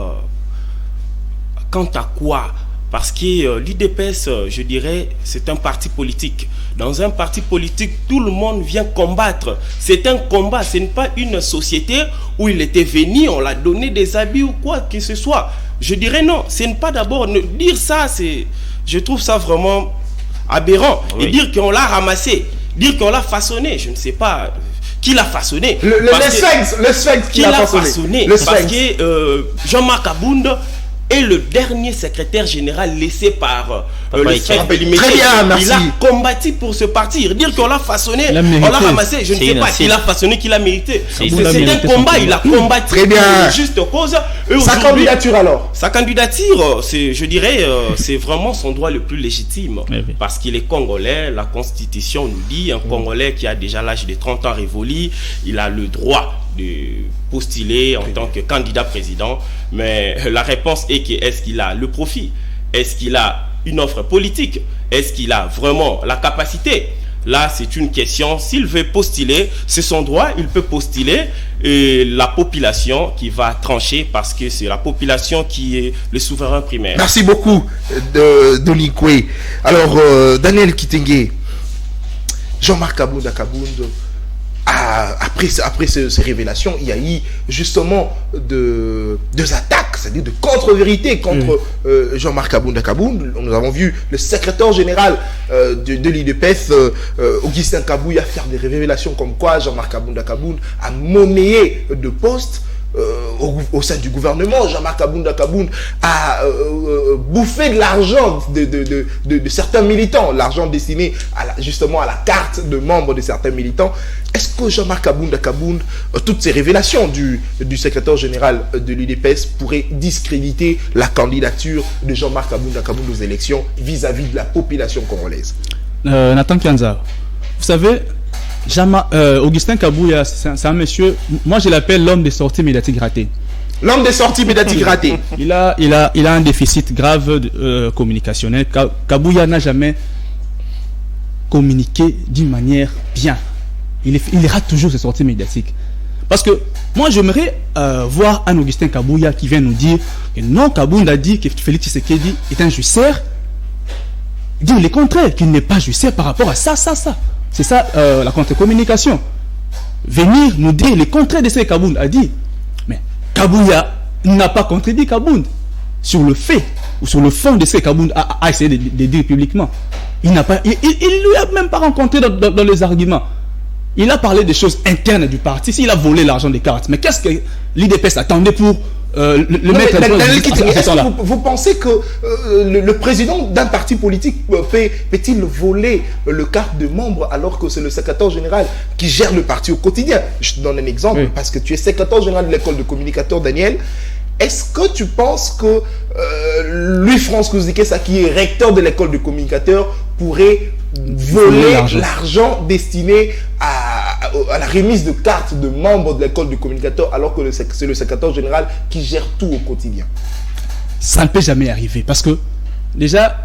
quant à quoi? Parce que l'UDPS, je dirais, c'est un parti politique. Dans un parti politique, tout le monde vient combattre. C'est un combat, ce n'est pas une société où il était venu, on l'a donné des habits ou quoi que ce soit. Je dirais non, ce n'est pas d'abord... Dire ça, je trouve ça vraiment aberrant. Oui. Et dire qu'on l'a ramassé, dire qu'on l'a façonné, je ne sais pas... Qui l'a façonné? Le Sphinx qui l'a façonné. Parce que Jean-Marc Kaboun est le dernier secrétaire général laissé par le Sphinx. Très bien, merci. Il a combattu pour se partir. Dire qu'on l'a façonné, on l'a ramassé, je ne sais pas s'il a façonné, qu'il a mérité. C'est un combat, il a combattu. Très bien. Juste cause. Sa candidature alors? Sa candidature, je dirais, c'est vraiment son droit le plus légitime. Parce qu'il est congolais, la constitution nous dit, un Congolais qui a déjà l'âge de 30 ans révolu, il a le droit de postuler en tant que candidat président. Mais la réponse est que est-ce qu'il a le profit? Est-ce qu'il a une offre politique? Est-ce qu'il a vraiment la capacité? Là, c'est une question. S'il veut postuler, c'est son droit, il peut postuler. Et la population qui va trancher parce que c'est la population qui est le souverain primaire. Merci beaucoup, Donikwe. Alors, Daniel Kitenge, Jean-Marc Kaboun, après ces révélations, il y a eu justement deux attaques, c'est-à-dire de contre-vérités contre Jean-Marc Kaboun. Nous avons vu le secrétaire général de l'UDPS, Augustin Kabouya, faire des révélations comme quoi Jean-Marc Kaboun a monnayé de postes au sein du gouvernement. Jean-Marc Kaboun a bouffé de l'argent de certains militants, l'argent destiné justement à la carte de membres de certains militants. Est-ce que Jean-Marc Kaboun, toutes ces révélations du secrétaire général de l'UDPS pourraient discréditer la candidature de Jean-Marc Kaboun aux élections vis-à-vis de la population congolaise? Nathan Kianza, vous savez, Augustin Kabouya, c'est un monsieur, moi je l'appelle l'homme des sorties médiatiques ratées. L'homme des sorties médiatiques ratées. Il a un déficit grave communicationnel. Kabouya n'a jamais communiqué d'une manière bien. Il rate toujours ses sorties médiatiques. Parce que moi j'aimerais voir un Augustin Kabouya qui vient nous dire que non, Kaboun a dit que Félix Tshisekedi est un jouisseur. Dire le contraire, qu'il n'est pas jouisseur par rapport à ça. C'est ça la contre-communication. Venir nous dire le contraire de ce que Kaboun a dit. Mais Kabouya n'a pas contredit Kabound sur le fait ou sur le fond de ce que Kabound a essayé de dire publiquement. Il lui a même pas rencontré dans les arguments. Il a parlé des choses internes du parti. S'il a volé l'argent des cartes, mais qu'est-ce que l'IDPS attendait pour le mettre vous pensez que le président d'un parti politique peut-il voler le carte de membre alors que c'est le secrétaire général qui gère le parti au quotidien? Je te donne un exemple, parce que tu es secrétaire général de l'école de communicateurs, Daniel. Est-ce que tu penses que Louis-France Kouzikessa, qui est recteur de l'école de communicateurs, pourrait voler l'argent destiné à la remise de cartes de membres de l'école de communicateurs alors que c'est le secrétaire général qui gère tout au quotidien? Ça ne peut jamais arriver parce que déjà,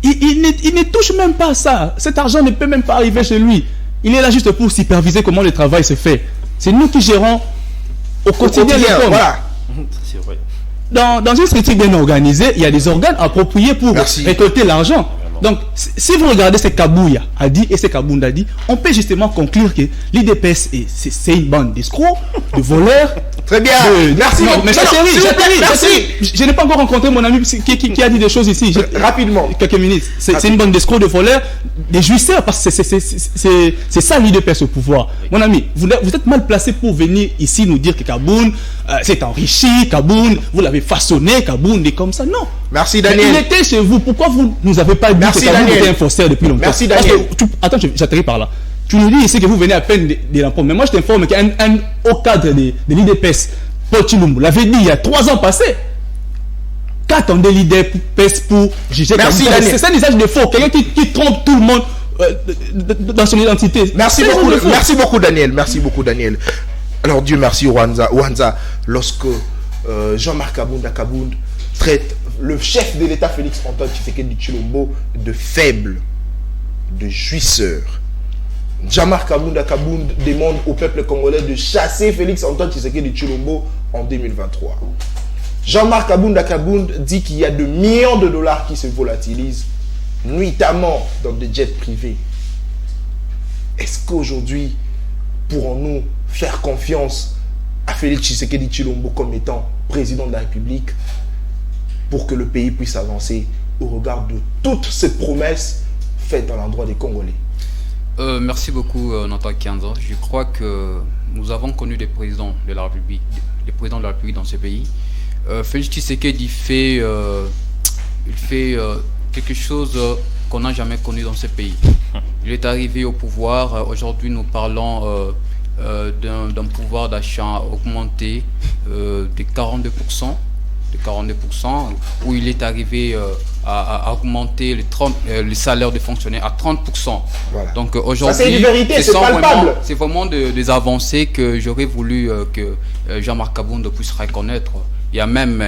il ne touche même pas à ça. Cet argent ne peut même pas arriver chez lui. Il est là juste pour superviser comment le travail se fait. C'est nous qui gérons au quotidien l'école. Voilà. C'est vrai. Dans une structure bien organisée, il y a des organes appropriés pour récolter l'argent. Donc, si vous regardez ce qu'Abouya a dit et ce qu'Abound a dit, on peut justement conclure que l'IDPS, c'est une bande d'escrocs, de voleurs. Très bien. Merci. Mais je n'ai pas encore rencontré mon ami qui a dit des choses ici. Rapidement. Quelques minutes. C'est une bande d'escrocs, de voleurs, des jouisseurs, parce que c'est ça l'IDPS au pouvoir. Mon ami, vous êtes mal placé pour venir ici nous dire que Kabound s'est enrichi, Kabound, vous l'avez façonné, Kabound est comme ça. Non. Merci Daniel. Il était chez vous. Pourquoi vous nous avez pas dit que Kabound était un faussaire depuis longtemps? Merci Daniel. Attends, j'atterris par là. Tu nous dis ici que vous venez à peine de l'impôt. Mais moi, je t'informe qu'un haut cadre de l'IDPS, Paul Chilumbu, l'avait dit il y a 3 ans passés. Qu'attendait l'IDPS pour juger Kabound? C'est un usage de faux. Quelqu'un qui trompe tout le monde dans son identité. Merci beaucoup Daniel. Merci beaucoup Daniel. Alors Dieu merci Wanza, lorsque Jean-Marc Kabound traite le chef de l'État Félix Antoine Tshisekedi Tshilombo de faible, de jouisseur. Jean-Marc Kabound demande au peuple congolais de chasser Félix Antoine Tshisekedi Tshilombo en 2023. Jean-Marc Kabound dit qu'il y a de millions de dollars qui se volatilisent, nuitamment dans des jets privés. Est-ce qu'aujourd'hui, pourrons-nous faire confiance à Félix Tshisekedi Tshilombo comme étant président de la République pour que le pays puisse avancer au regard de toutes ces promesses faites à l'endroit des Congolais? Merci beaucoup Nathan Kianza. Je crois que nous avons connu des présidents de la République, dans ce pays. Félix Tshisekedi fait quelque chose qu'on n'a jamais connu dans ce pays. Il est arrivé au pouvoir. Aujourd'hui, nous parlons d'un pouvoir d'achat augmenté de 42%, où il est arrivé à augmenter les salaires des fonctionnaires à 30%. Voilà. Donc aujourd'hui, c'est une vérité, c'est palpable. C'est vraiment des avancées que j'aurais voulu que Jean-Marc Kabound puisse reconnaître. Il y a même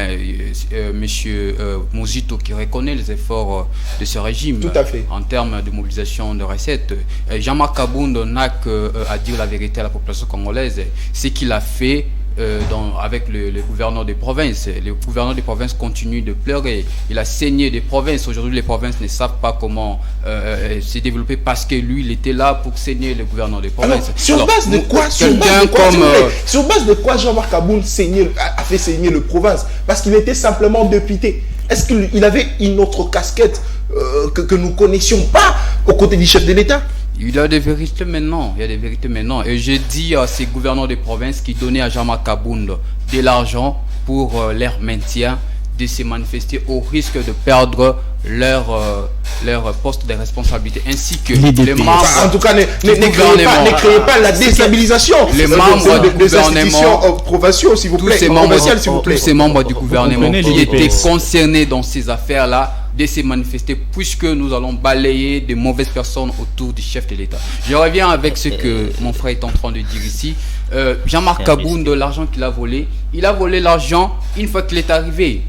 monsieur Mozito qui reconnaît les efforts de ce régime. Tout à fait. En termes de mobilisation de recettes. Jean-Marc Kabound n'a qu'à dire la vérité à la population congolaise. Ce qu'il a fait avec le gouverneur des provinces. Les gouverneurs des provinces continuent de pleurer. Il a saigné des provinces. Aujourd'hui, les provinces ne savent pas comment se développer parce que lui, il était là pour saigner le gouverneur des provinces. Sur base de quoi Jean-Marc Kabound a fait saigner le province? Parce qu'il était simplement député. Est-ce qu'il avait une autre casquette que nous ne connaissions pas aux côtés du chef de l'État? Il y a des vérités maintenant. Et j'ai dit à ces gouverneurs des provinces qui donnaient à Jean-Marc Kabound de l'argent pour leur maintien de se manifester au risque de perdre leur poste de responsabilité, ainsi que les membres. En tout cas, ne créez pas la déstabilisation. Les membres du gouvernement provinciaux, s'il vous plaît. Tous ces membres du gouvernement qui étaient concernés dans ces affaires-là de se manifester, puisque nous allons balayer de mauvaises personnes autour du chef de l'État. Je reviens avec ce que mon frère est en train de dire ici. Jean-Marc Kabound, l'argent qu'il a volé, il a volé l'argent une fois qu'il est arrivé.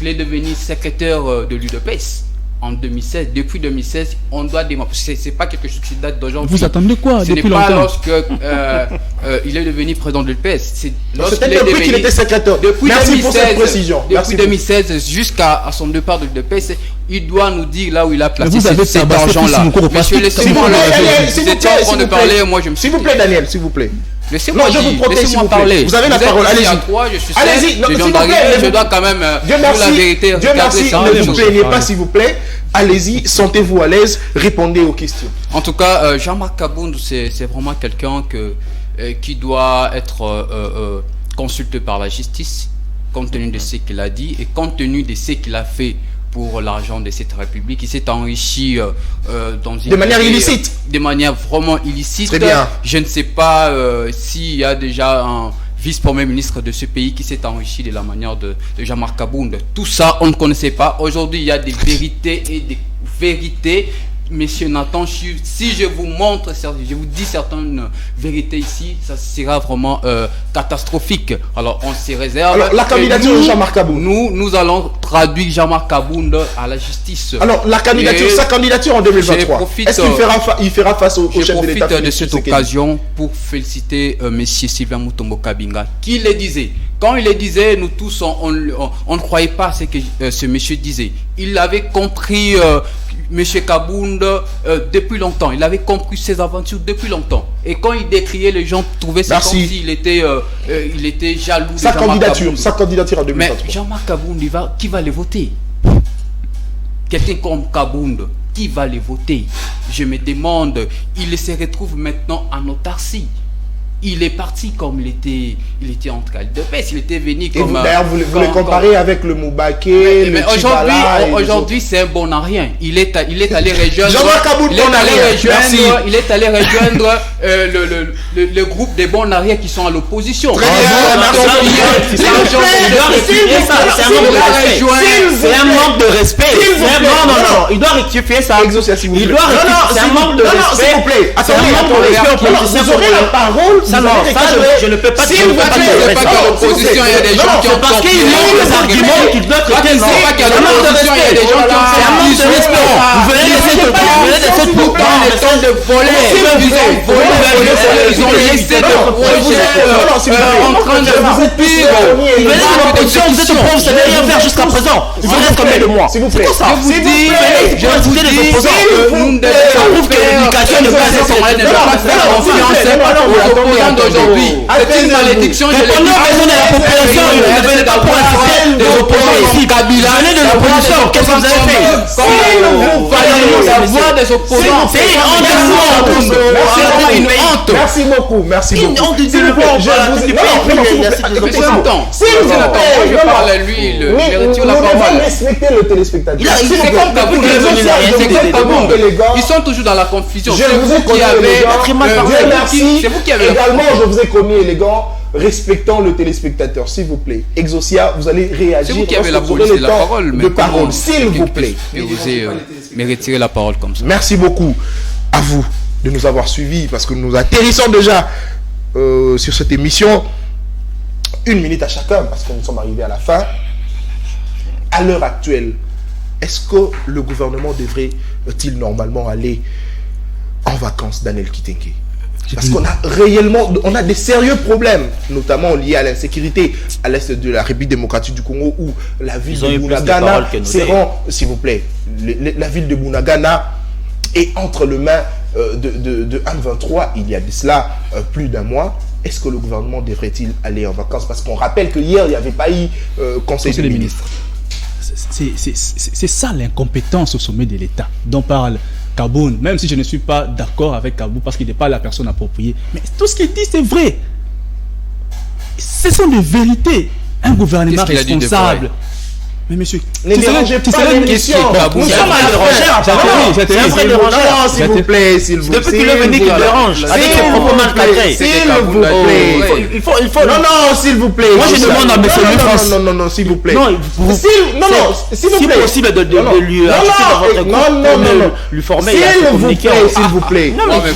Il est devenu secrétaire de l'UDPS en 2016. Depuis 2016, on doit démarrer. C'est pas quelque chose qui date d'aujourd'hui. Vous attendez quoi depuis longtemps? Ce n'est pas lorsque il est devenu président de l'UDPS. C'était depuis qu'il était secrétaire. Depuis Merci 2016, pour cette précision. Depuis 2016 jusqu'à son départ de l'UDPS, il doit nous dire là où il a Mais placé vous avez cet tabassé argent-là. Fils Moukoro, Monsieur, laissez-moi vous étiez en train de parler, moi je me suis... S'il vous plaît, Daniel, s'il vous plaît. Laissez-moi Non, je vous protège, s'il vous plaît. parler. Vous avez la parole, allez-y. Je suis Allez-y, seul, non, je s'il viens vous plaît, d'arriver, mais je dois quand même Dieu dire merci, la vérité. Dieu Regardez merci, ça, ne vous je- plaignez pas, s'il vous plaît. Allez-y, sentez-vous à l'aise, répondez aux questions. En tout cas, Jean-Marc Kabound, c'est vraiment quelqu'un qui doit être consulté par la justice, compte tenu de ce qu'il a dit et compte tenu de ce qu'il a fait pour l'argent de cette République. Il s'est enrichi dans une... De manière illicite. De manière vraiment illicite. Très bien. Je ne sais pas s'il y a déjà un vice-premier ministre de ce pays qui s'est enrichi de la manière de Jean-Marc Kabound. Tout ça, on ne connaissait pas. Aujourd'hui, il y a des vérités et des vérités. Monsieur Nathan, si je vous montre, je vous dis certaines vérités ici, ça sera vraiment catastrophique. Alors, on se réserve. Alors, la candidature de Jean-Marc Kabound. Nous allons traduire Jean-Marc Kabound à la justice. Alors, la candidature, sa candidature en 2023, est-ce qu'il fera face au chef de l'État? Je profite de cette occasion pour féliciter Monsieur Sylvain Mutombo Kabinga, qui le disait. Quand il le disait, nous tous, on ne croyait pas ce que ce monsieur disait. Il avait compris monsieur Kabound depuis longtemps. Il avait compris ses aventures depuis longtemps. Et quand il décriait, les gens trouvaient ça comme s'il était, il était jaloux de Jean-Marc Kabound. Sa candidature en 2023. Mais Jean-Marc Kabound, qui va les voter? Quelqu'un comme Kabound, qui va les voter? Je me demande, il se retrouve maintenant en autarcie. Il est parti comme il était en train de paix. Il était venu comme... D'ailleurs, vous le comparez avec le Moubaké, mais aujourd'hui, c'est un bon à rien. Il est allé rejoindre... Jean-Marc Kabound, il est allé rejoindre le groupe des bons à rien qui sont à l'opposition. Très bien, c'est un manque de respect. Non, il doit rectifier ça. Il doit rectifier. C'est un manque de respect. S'il vous plaît, attendez, vous aurez la parole. Je ne peux pas dire l'opposition, il y a des gens qui ont parce qu'il manque des arguments qui doivent traiter. C'est un manque de respect. Vous venez de cette dans le temps de voler. Ils ont laissé le projet en train de vous pire. Vous venez de l'opposition, vous êtes au pouvoir, vous ne savez rien faire jusqu'à présent. Vous restez combien de mois? S'il vous plaît. Je vous dis, nous ça prouve que l'éducation ne va pas faire confiance aux opposants d'aujourd'hui. C'est une malédiction. Mais pendant raison de la population, ne venez pas pour la scène des opposants ici. Kabila, venez de l'opposition, qu'est-ce que vous avez fait? Vous valez la voix des opposants. C'est une honte. Une honte. Merci beaucoup, merci beaucoup. Une honte du développement. Je parle à lui, il retire la parole. Respectez le téléspectateur. C'est comme Kabound. Ils sont toujours dans la confusion. Je vous ai connu élégant. Merci. C'est vous qui avez également, je vous ai connu élégant. Respectons le téléspectateur, s'il vous plaît. Exocia, vous allez réagir. C'est vous qui avez la police de la parole. De parole, s'il vous plaît. Et vous me retirez la parole comme ça. Merci beaucoup à vous de nous avoir suivis parce que nous atterrissons déjà sur cette émission. 1 minute à chacun parce que nous sommes arrivés à la fin. À l'heure actuelle, est-ce que le gouvernement devrait-il normalement aller en vacances, Daniel Kitenge? Parce qu'on a réellement, on a des sérieux problèmes, notamment liés à l'insécurité à l'est de la République démocratique du Congo, où la ville de Bunagana, s'il vous plaît, la ville de Bunagana est entre les mains de M23. Il y a de cela plus d'un mois. Est-ce que le gouvernement devrait-il aller en vacances? Parce qu'on rappelle que hier, il n'y avait pas eu conseil des ministres. C'est ça l'incompétence au sommet de l'État dont parle Kabound, même si je ne suis pas d'accord avec Kabound parce qu'il n'est pas la personne appropriée. Mais tout ce qu'il dit, c'est vrai. Ce sont des vérités. Un gouvernement responsable. Mais monsieur, ne dérangez pas l'émission. Nous sommes à la s'il vous plaît, s'il vous plaît. Depuis qu'il est venu, qu'il dérange. Avec ses propos mal cadrés. S'il vous plaît. Il faut. Non, s'il vous plaît. Moi, je demande à monsieur Louis France. Non, s'il vous plaît. Non, s'il vous plaît. Si possible de lui ajouter dans votre groupe, lui former. S'il vous plaît. Non, mais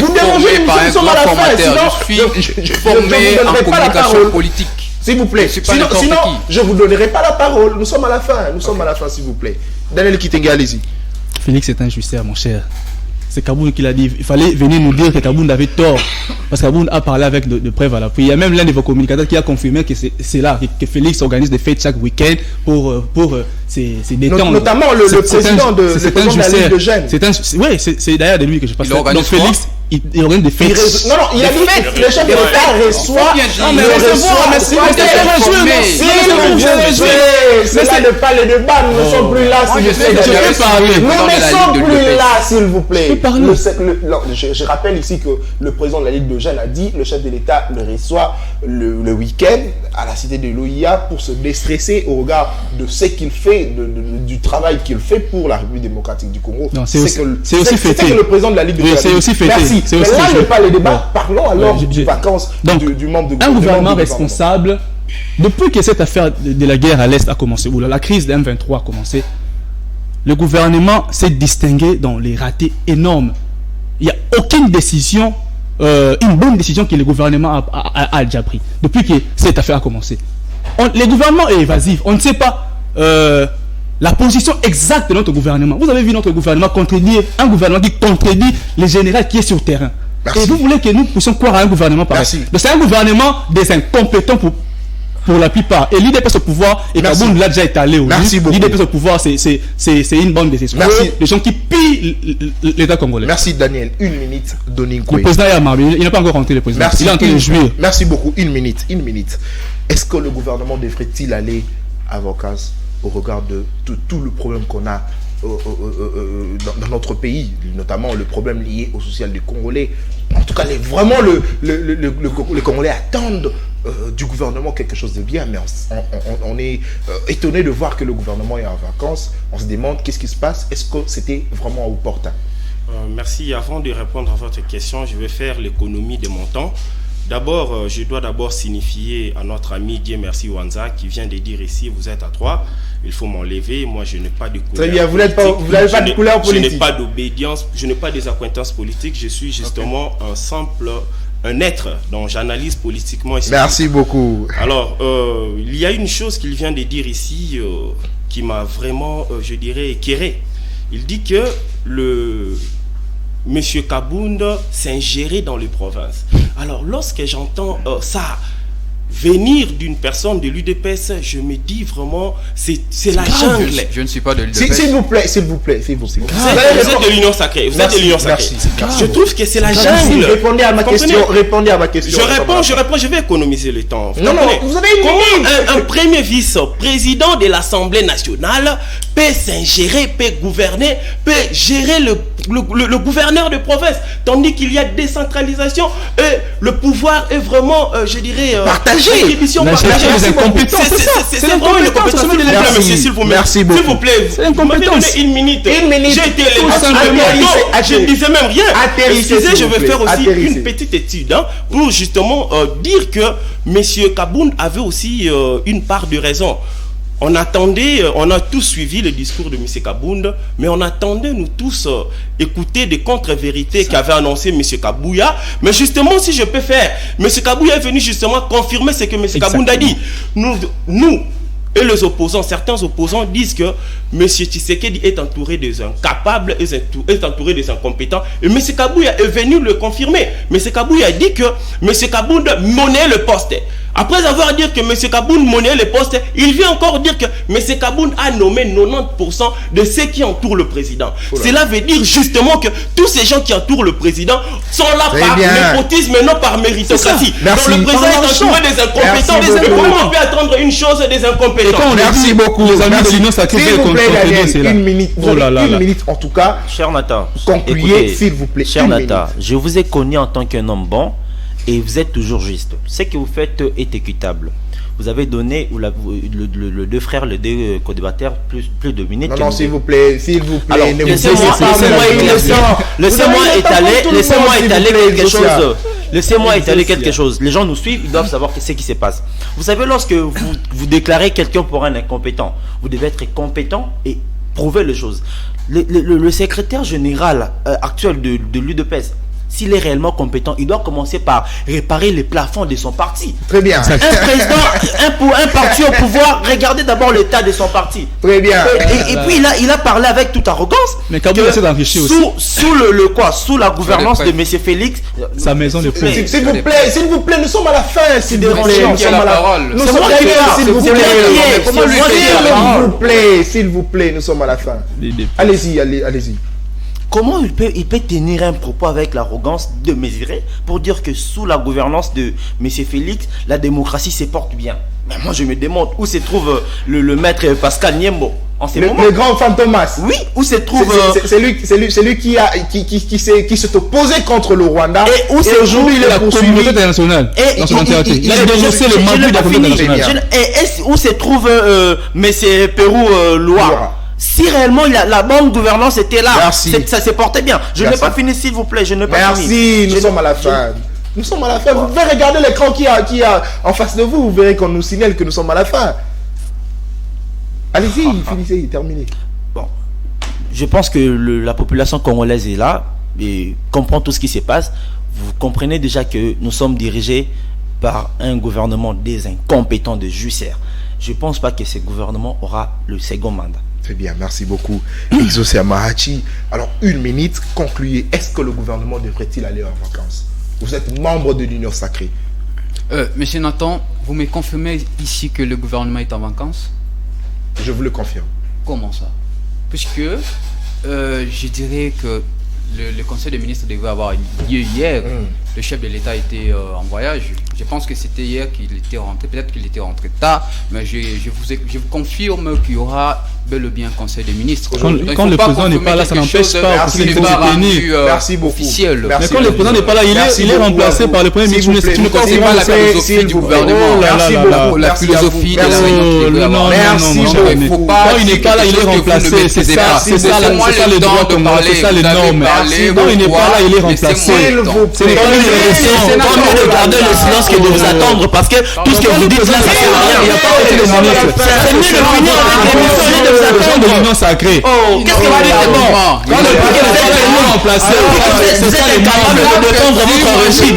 vous dérangez, nous sommes à la fin. Je suis formé en communication politique. S'il vous plaît. Sinon, je ne vous donnerai pas la parole. Nous sommes à la fin. S'il vous plaît. Daniel Kitenge, allez-y. Félix est un justicier, mon cher. c'est Kaboun qui l'a dit. Il fallait venir nous dire que Kaboun avait tort. Parce que Kaboun a parlé avec de preuves à l'appui. Il y a même l'un de vos communicateurs qui a confirmé que c'est là, que Félix organise des fêtes chaque week-end pour ces détendre. Notamment le président de la Ligue de jeunes. Oui, c'est d'ailleurs de lui que je parle. Donc Félix, il organise des fêtes. Non, il a dit que le chef de l'État reçoit. C'est ça ne pas le débat. Nous ne sommes plus là, s'il vous plaît. Nous ne sommes plus là, s'il vous plaît. Je rappelle ici que le président de la Ligue de jeunes a dit le chef de l'État le reçoit le week-end à la cité de l'OIA pour se déstresser au regard de ce qu'il fait, du travail qu'il fait pour la République démocratique du Congo. C'est aussi fêté. C'est le président de la Ligue de jeunes. C'est aussi fêté. Merci. Mais là n'est pas le débat. Parlons alors des vacances du membre de un gouvernement responsable. Depuis que cette affaire de la guerre à l'Est a commencé, ou la crise de M23 a commencé, le gouvernement s'est distingué dans les ratés énormes. Il n'y a aucune décision, une bonne décision que le gouvernement a déjà prise depuis que cette affaire a commencé. Le gouvernement est évasif. On ne sait pas la position exacte de notre gouvernement. Vous avez vu notre gouvernement contredire, un gouvernement qui contredit le général qui est sur le terrain. Merci. Et vous voulez que nous puissions croire à un gouvernement pareil. Donc c'est un gouvernement des incompétents pour la plupart. Et l'IDPS au pouvoir, et Kaboun l'a déjà étalé aujourd'hui. L'IDPS au pouvoir, c'est une bande des escrocs. Les gens qui pillent l'État congolais. Merci Daniel. Une minute, Doningo. Le président est à Marbe. Il n'a pas encore rentré le président. Il est en train de jouir. Merci beaucoup. Une minute. Est-ce que le gouvernement devrait-il aller à Vacances au regard de tout le problème qu'on a dans notre pays, notamment le problème lié au social des Congolais? En tout cas, vraiment, les Congolais attendent du gouvernement quelque chose de bien, mais on est étonné de voir que le gouvernement est en vacances. On se demande qu'est-ce qui se passe. Est-ce que c'était vraiment opportun? Merci. Avant de répondre à votre question, je vais faire l'économie de mon temps. D'abord, je dois signifier à notre ami Dieu merci Wanza qui vient de dire ici, vous êtes à 3, il faut m'enlever, moi je n'ai pas de couleur. Très bien, vous n'avez pas de couleur politique. Je n'ai pas d'obédience, je n'ai pas des accointances politiques, je suis justement un être dont j'analyse politiquement. Merci beaucoup. Alors, il y a une chose qu'il vient de dire ici qui m'a vraiment, je dirais, éclairé. Il dit que Monsieur Kabound s'ingérait dans les provinces. Alors, lorsque j'entends ça venir d'une personne de l'UDPS, je me dis vraiment, c'est la jungle. Je ne suis pas de l'UDPS. S'il vous plaît. Vous êtes de l'Union sacrée. Je trouve que c'est la jungle. Répondez à ma question. Je vais économiser le temps. Non, vous avez une minute. Un premier vice-président de l'Assemblée nationale peut s'ingérer, peut gouverner, peut gérer le gouverneur de province, tandis qu'il y a décentralisation et le pouvoir est vraiment, je dirais, partagé. C'est vraiment une compétence. Merci beaucoup. S'il vous plaît, c'est une compétence. Une minute. J'ai été je ne disais même rien. Excusez, je vais faire aussi une petite étude pour justement dire que M. Kabound avait aussi une part de raison. On attendait, on a tous suivi le discours de M. Kabound, mais on attendait, nous tous, écouter des contre-vérités qu'avait annoncé M. Kabouya. Mais justement, si je peux faire, M. Kabouya est venu justement confirmer ce que M. Kabound a dit. Nous et les opposants, certains opposants disent que M. Tshisekedi est entouré des incapables, est entouré des incompétents. Et M. Kabouya est venu le confirmer. M. Kabouya a dit que M. Kabound monnait le poste. Après avoir dit que M. Kabound monnait le poste, il vient encore dire que M. Kabound a nommé 90% de ceux qui entourent le président. Cela veut dire justement que tous ces gens qui entourent le président sont là par népotisme et non par méritocratie. Donc le président est entouré des incompétents. Comment on peut attendre une chose des incompétents? Merci beaucoup. Les amis de l'Union sacrée, s'il vous plaît, Daniel, une minute. Une minute en tout cas. Cher Nata, concluez s'il vous plaît. Cher Nata, je vous ai connu en tant qu'un homme bon. Et vous êtes toujours juste. Ce que vous faites est équitable. Vous avez donné le deux frères, les deux co-débatteurs, plus de minutes. Non, s'il vous plaît. Alors, laissez-moi étaler quelque chose. Les gens nous suivent, ils doivent savoir ce qui se passe. Vous savez, lorsque vous déclarez quelqu'un pour un incompétent, vous devez être compétent et prouver les choses. Le secrétaire général actuel de l'UDPS s'il est réellement compétent, il doit commencer par réparer les plafonds de son parti. Très bien. Un président, un parti au pouvoir, regardez d'abord l'état de son parti. Très bien. Et puis il a parlé avec toute arrogance. Mais Kaboul essaie d'enrichir aussi. Sous la gouvernance de M. Félix. Sa maison de paix. S'il vous plaît, nous sommes à la fin. S'il vous plaît, nous sommes à la fin. Nous sommes à la fin. S'il vous plaît, nous sommes à la fin. Allez-y. Comment il peut tenir un propos avec l'arrogance de Méziré pour dire que sous la gouvernance de M. Félix, la démocratie se porte bien? Mais moi je me demande où se trouve le maître Pascal Niembo en ce moment. Le grand Fantomas. Oui, où se trouve... C'est lui qui s'est opposé contre le Rwanda. Et aujourd'hui il est la communauté internationale. Il a dénoncé le mandat de la communauté internationale. Et où se trouve M. Pérou Loire? Si réellement la bonne gouvernance était là, ça se portait bien. Je n'ai pas fini, s'il vous plaît. Merci, nous sommes à la fin. Nous sommes à la fin. Vous pouvez regarder l'écran qui a en face de vous. Vous verrez qu'on nous signale que nous sommes à la fin. Allez-y, finissez, terminez. Bon, je pense que la population congolaise est là et comprend tout ce qui se passe. Vous comprenez déjà que nous sommes dirigés par un gouvernement des incompétents de Jusser. Je ne pense pas que ce gouvernement aura le second mandat. Très bien, merci beaucoup, Exaucé Amahachi. Alors, 1 minute, concluez. Est-ce que le gouvernement devrait-il aller en vacances? Vous êtes membre de l'Union Sacrée. Monsieur Nathan, vous me confirmez ici que le gouvernement est en vacances? Je vous le confirme. Comment ça? Puisque je dirais que le conseil des ministres devait avoir lieu hier. Le chef de l'État était en voyage. Je pense que c'était hier qu'il était rentré. Peut-être qu'il était rentré tard. Mais je vous confirme qu'il y aura bel et bien un conseil des ministres. Quand le président n'est pas là, ça n'empêche pas qu'il ne soit rendu officiel. Mais quand le président n'est pas là, il est remplacé par le premier ministre. Tu ne connais pas la philosophie du gouvernement. Merci beaucoup. La philosophie de la réunion. Merci beaucoup. Quand il n'est pas là, il est remplacé. C'est ça le droit congolais. C'est ça les normes. Quand il n'est pas là, il est remplacé. C'est pas mieux de garder le silence que de vous attendre parce que tout ce que vous dites là, ça sert à rien. Il n'y a pas été le ministre. C'est mieux de finir avec l'émission de vous attendre. De l'Union Sacrée. Oh, qu'est-ce que vous dites d'abord? Quand le président est remplacé, vous êtes capable de défendre votre régime.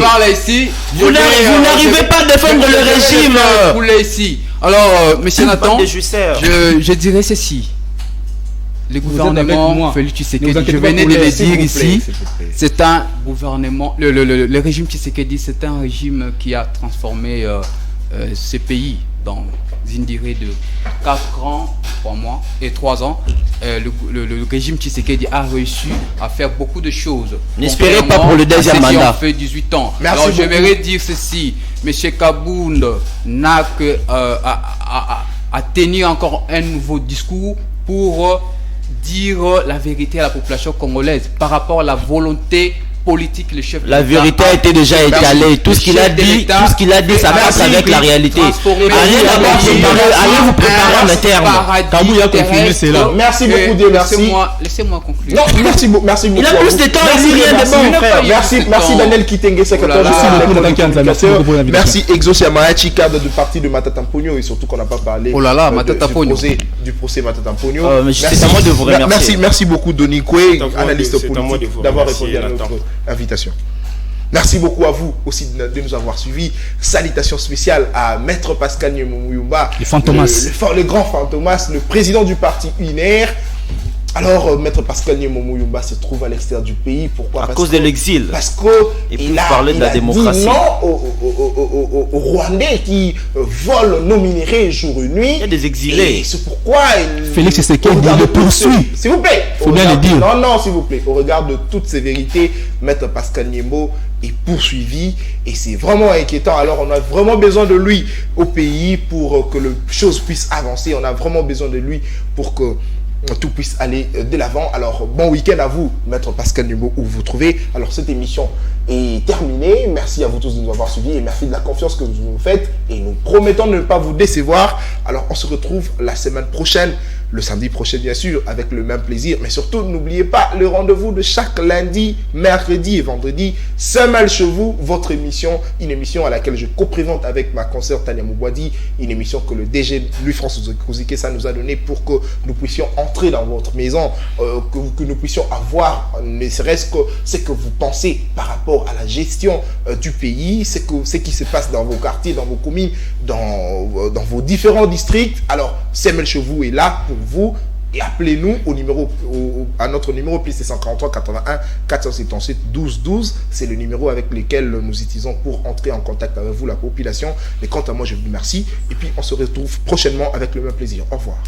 Vous n'arrivez pas à défendre le régime. Vous l'êtes ici. Alors, monsieur Nathan, je dirais ceci. Le gouvernement Félix Tshisekedi, je venais de le dire ici, c'est un gouvernement, le régime Tshisekedi, c'est un régime qui a transformé ce pays dans une durée de 4 ans, 3 mois et 3 ans. Le régime Tshisekedi a réussi à faire beaucoup de choses. N'espérez pas pour le deuxième mandat. On fait 18 ans. Merci alors beaucoup. je vais dire ceci, M. Kabound n'a que à tenir encore un nouveau discours pour dire la vérité à la population congolaise par rapport à la volonté politique, le chef de la vérité a été déjà étalée. Tout ce qu'il a dit, ça passe avec la réalité. Allez vous préparer en interne. Kabou a confirmé cela. Merci beaucoup, Dieu, merci. Laissez-moi conclure. Non, merci beaucoup. Il a plus de temps, il dit rien de bon, frère. Merci Daniel Kitenge, secrétaire général. Merci Exaucé Amahachi, cadre du parti de Matata Mponyo, et surtout qu'on n'a pas parlé du procès Matata Mponyo. C'est à moi de vous remercier. Merci beaucoup, Denis Koué, analyste politique, d'avoir répondu à notre invitation. Merci beaucoup à vous aussi de nous avoir suivis. Salutations spéciales à Maître Pascal Niembo-Muyumba, le grand Fantomas, le président du parti UNR. Alors, Maître Pascal Niembo-Muyumba se trouve à l'extérieur du pays. Pourquoi? À cause de l'exil. Parce qu'il a de la démocratie. Dit non aux Rwandais qui volent nos minéraux jour et nuit. Il y a des exilés. Et c'est pourquoi Félix Tshisekedi le poursuit. S'il vous plaît. Faut bien le dire. Non, s'il vous plaît. Au regard de toutes ces vérités, Maître Pascal Niembo est poursuivi et c'est vraiment inquiétant. Alors on a vraiment besoin de lui au pays pour que les choses puissent avancer. On a vraiment besoin de lui pour que tout puisse aller de l'avant. Alors bon week-end à vous, Maître Pascal Niembo, où vous vous trouvez. Alors cette émission est terminée. Merci à vous tous de nous avoir suivis et merci de la confiance que vous nous faites et nous promettons de ne pas vous décevoir. Alors on se retrouve la semaine prochaine, le samedi prochain, bien sûr, avec le même plaisir. Mais surtout, n'oubliez pas le rendez-vous de chaque lundi, mercredi et vendredi. Semelle chez vous, votre émission, une émission à laquelle je co-présente avec ma consoeur Tania Moubouadi, une émission que le DG Louis-François Kozike, ça nous a donné pour que nous puissions entrer dans votre maison, que nous puissions avoir, ne serait-ce que ce que vous pensez par rapport à la gestion du pays, ce qui se passe dans vos quartiers, dans vos communes, dans vos différents districts. Alors, Semelle chez vous est là pour vous. Et appelez-nous à notre numéro plus 143 81 477 12 12. C'est le numéro avec lequel nous utilisons pour entrer en contact avec vous, la population. Mais quant à moi, je vous remercie. Et puis, on se retrouve prochainement avec le même plaisir. Au revoir.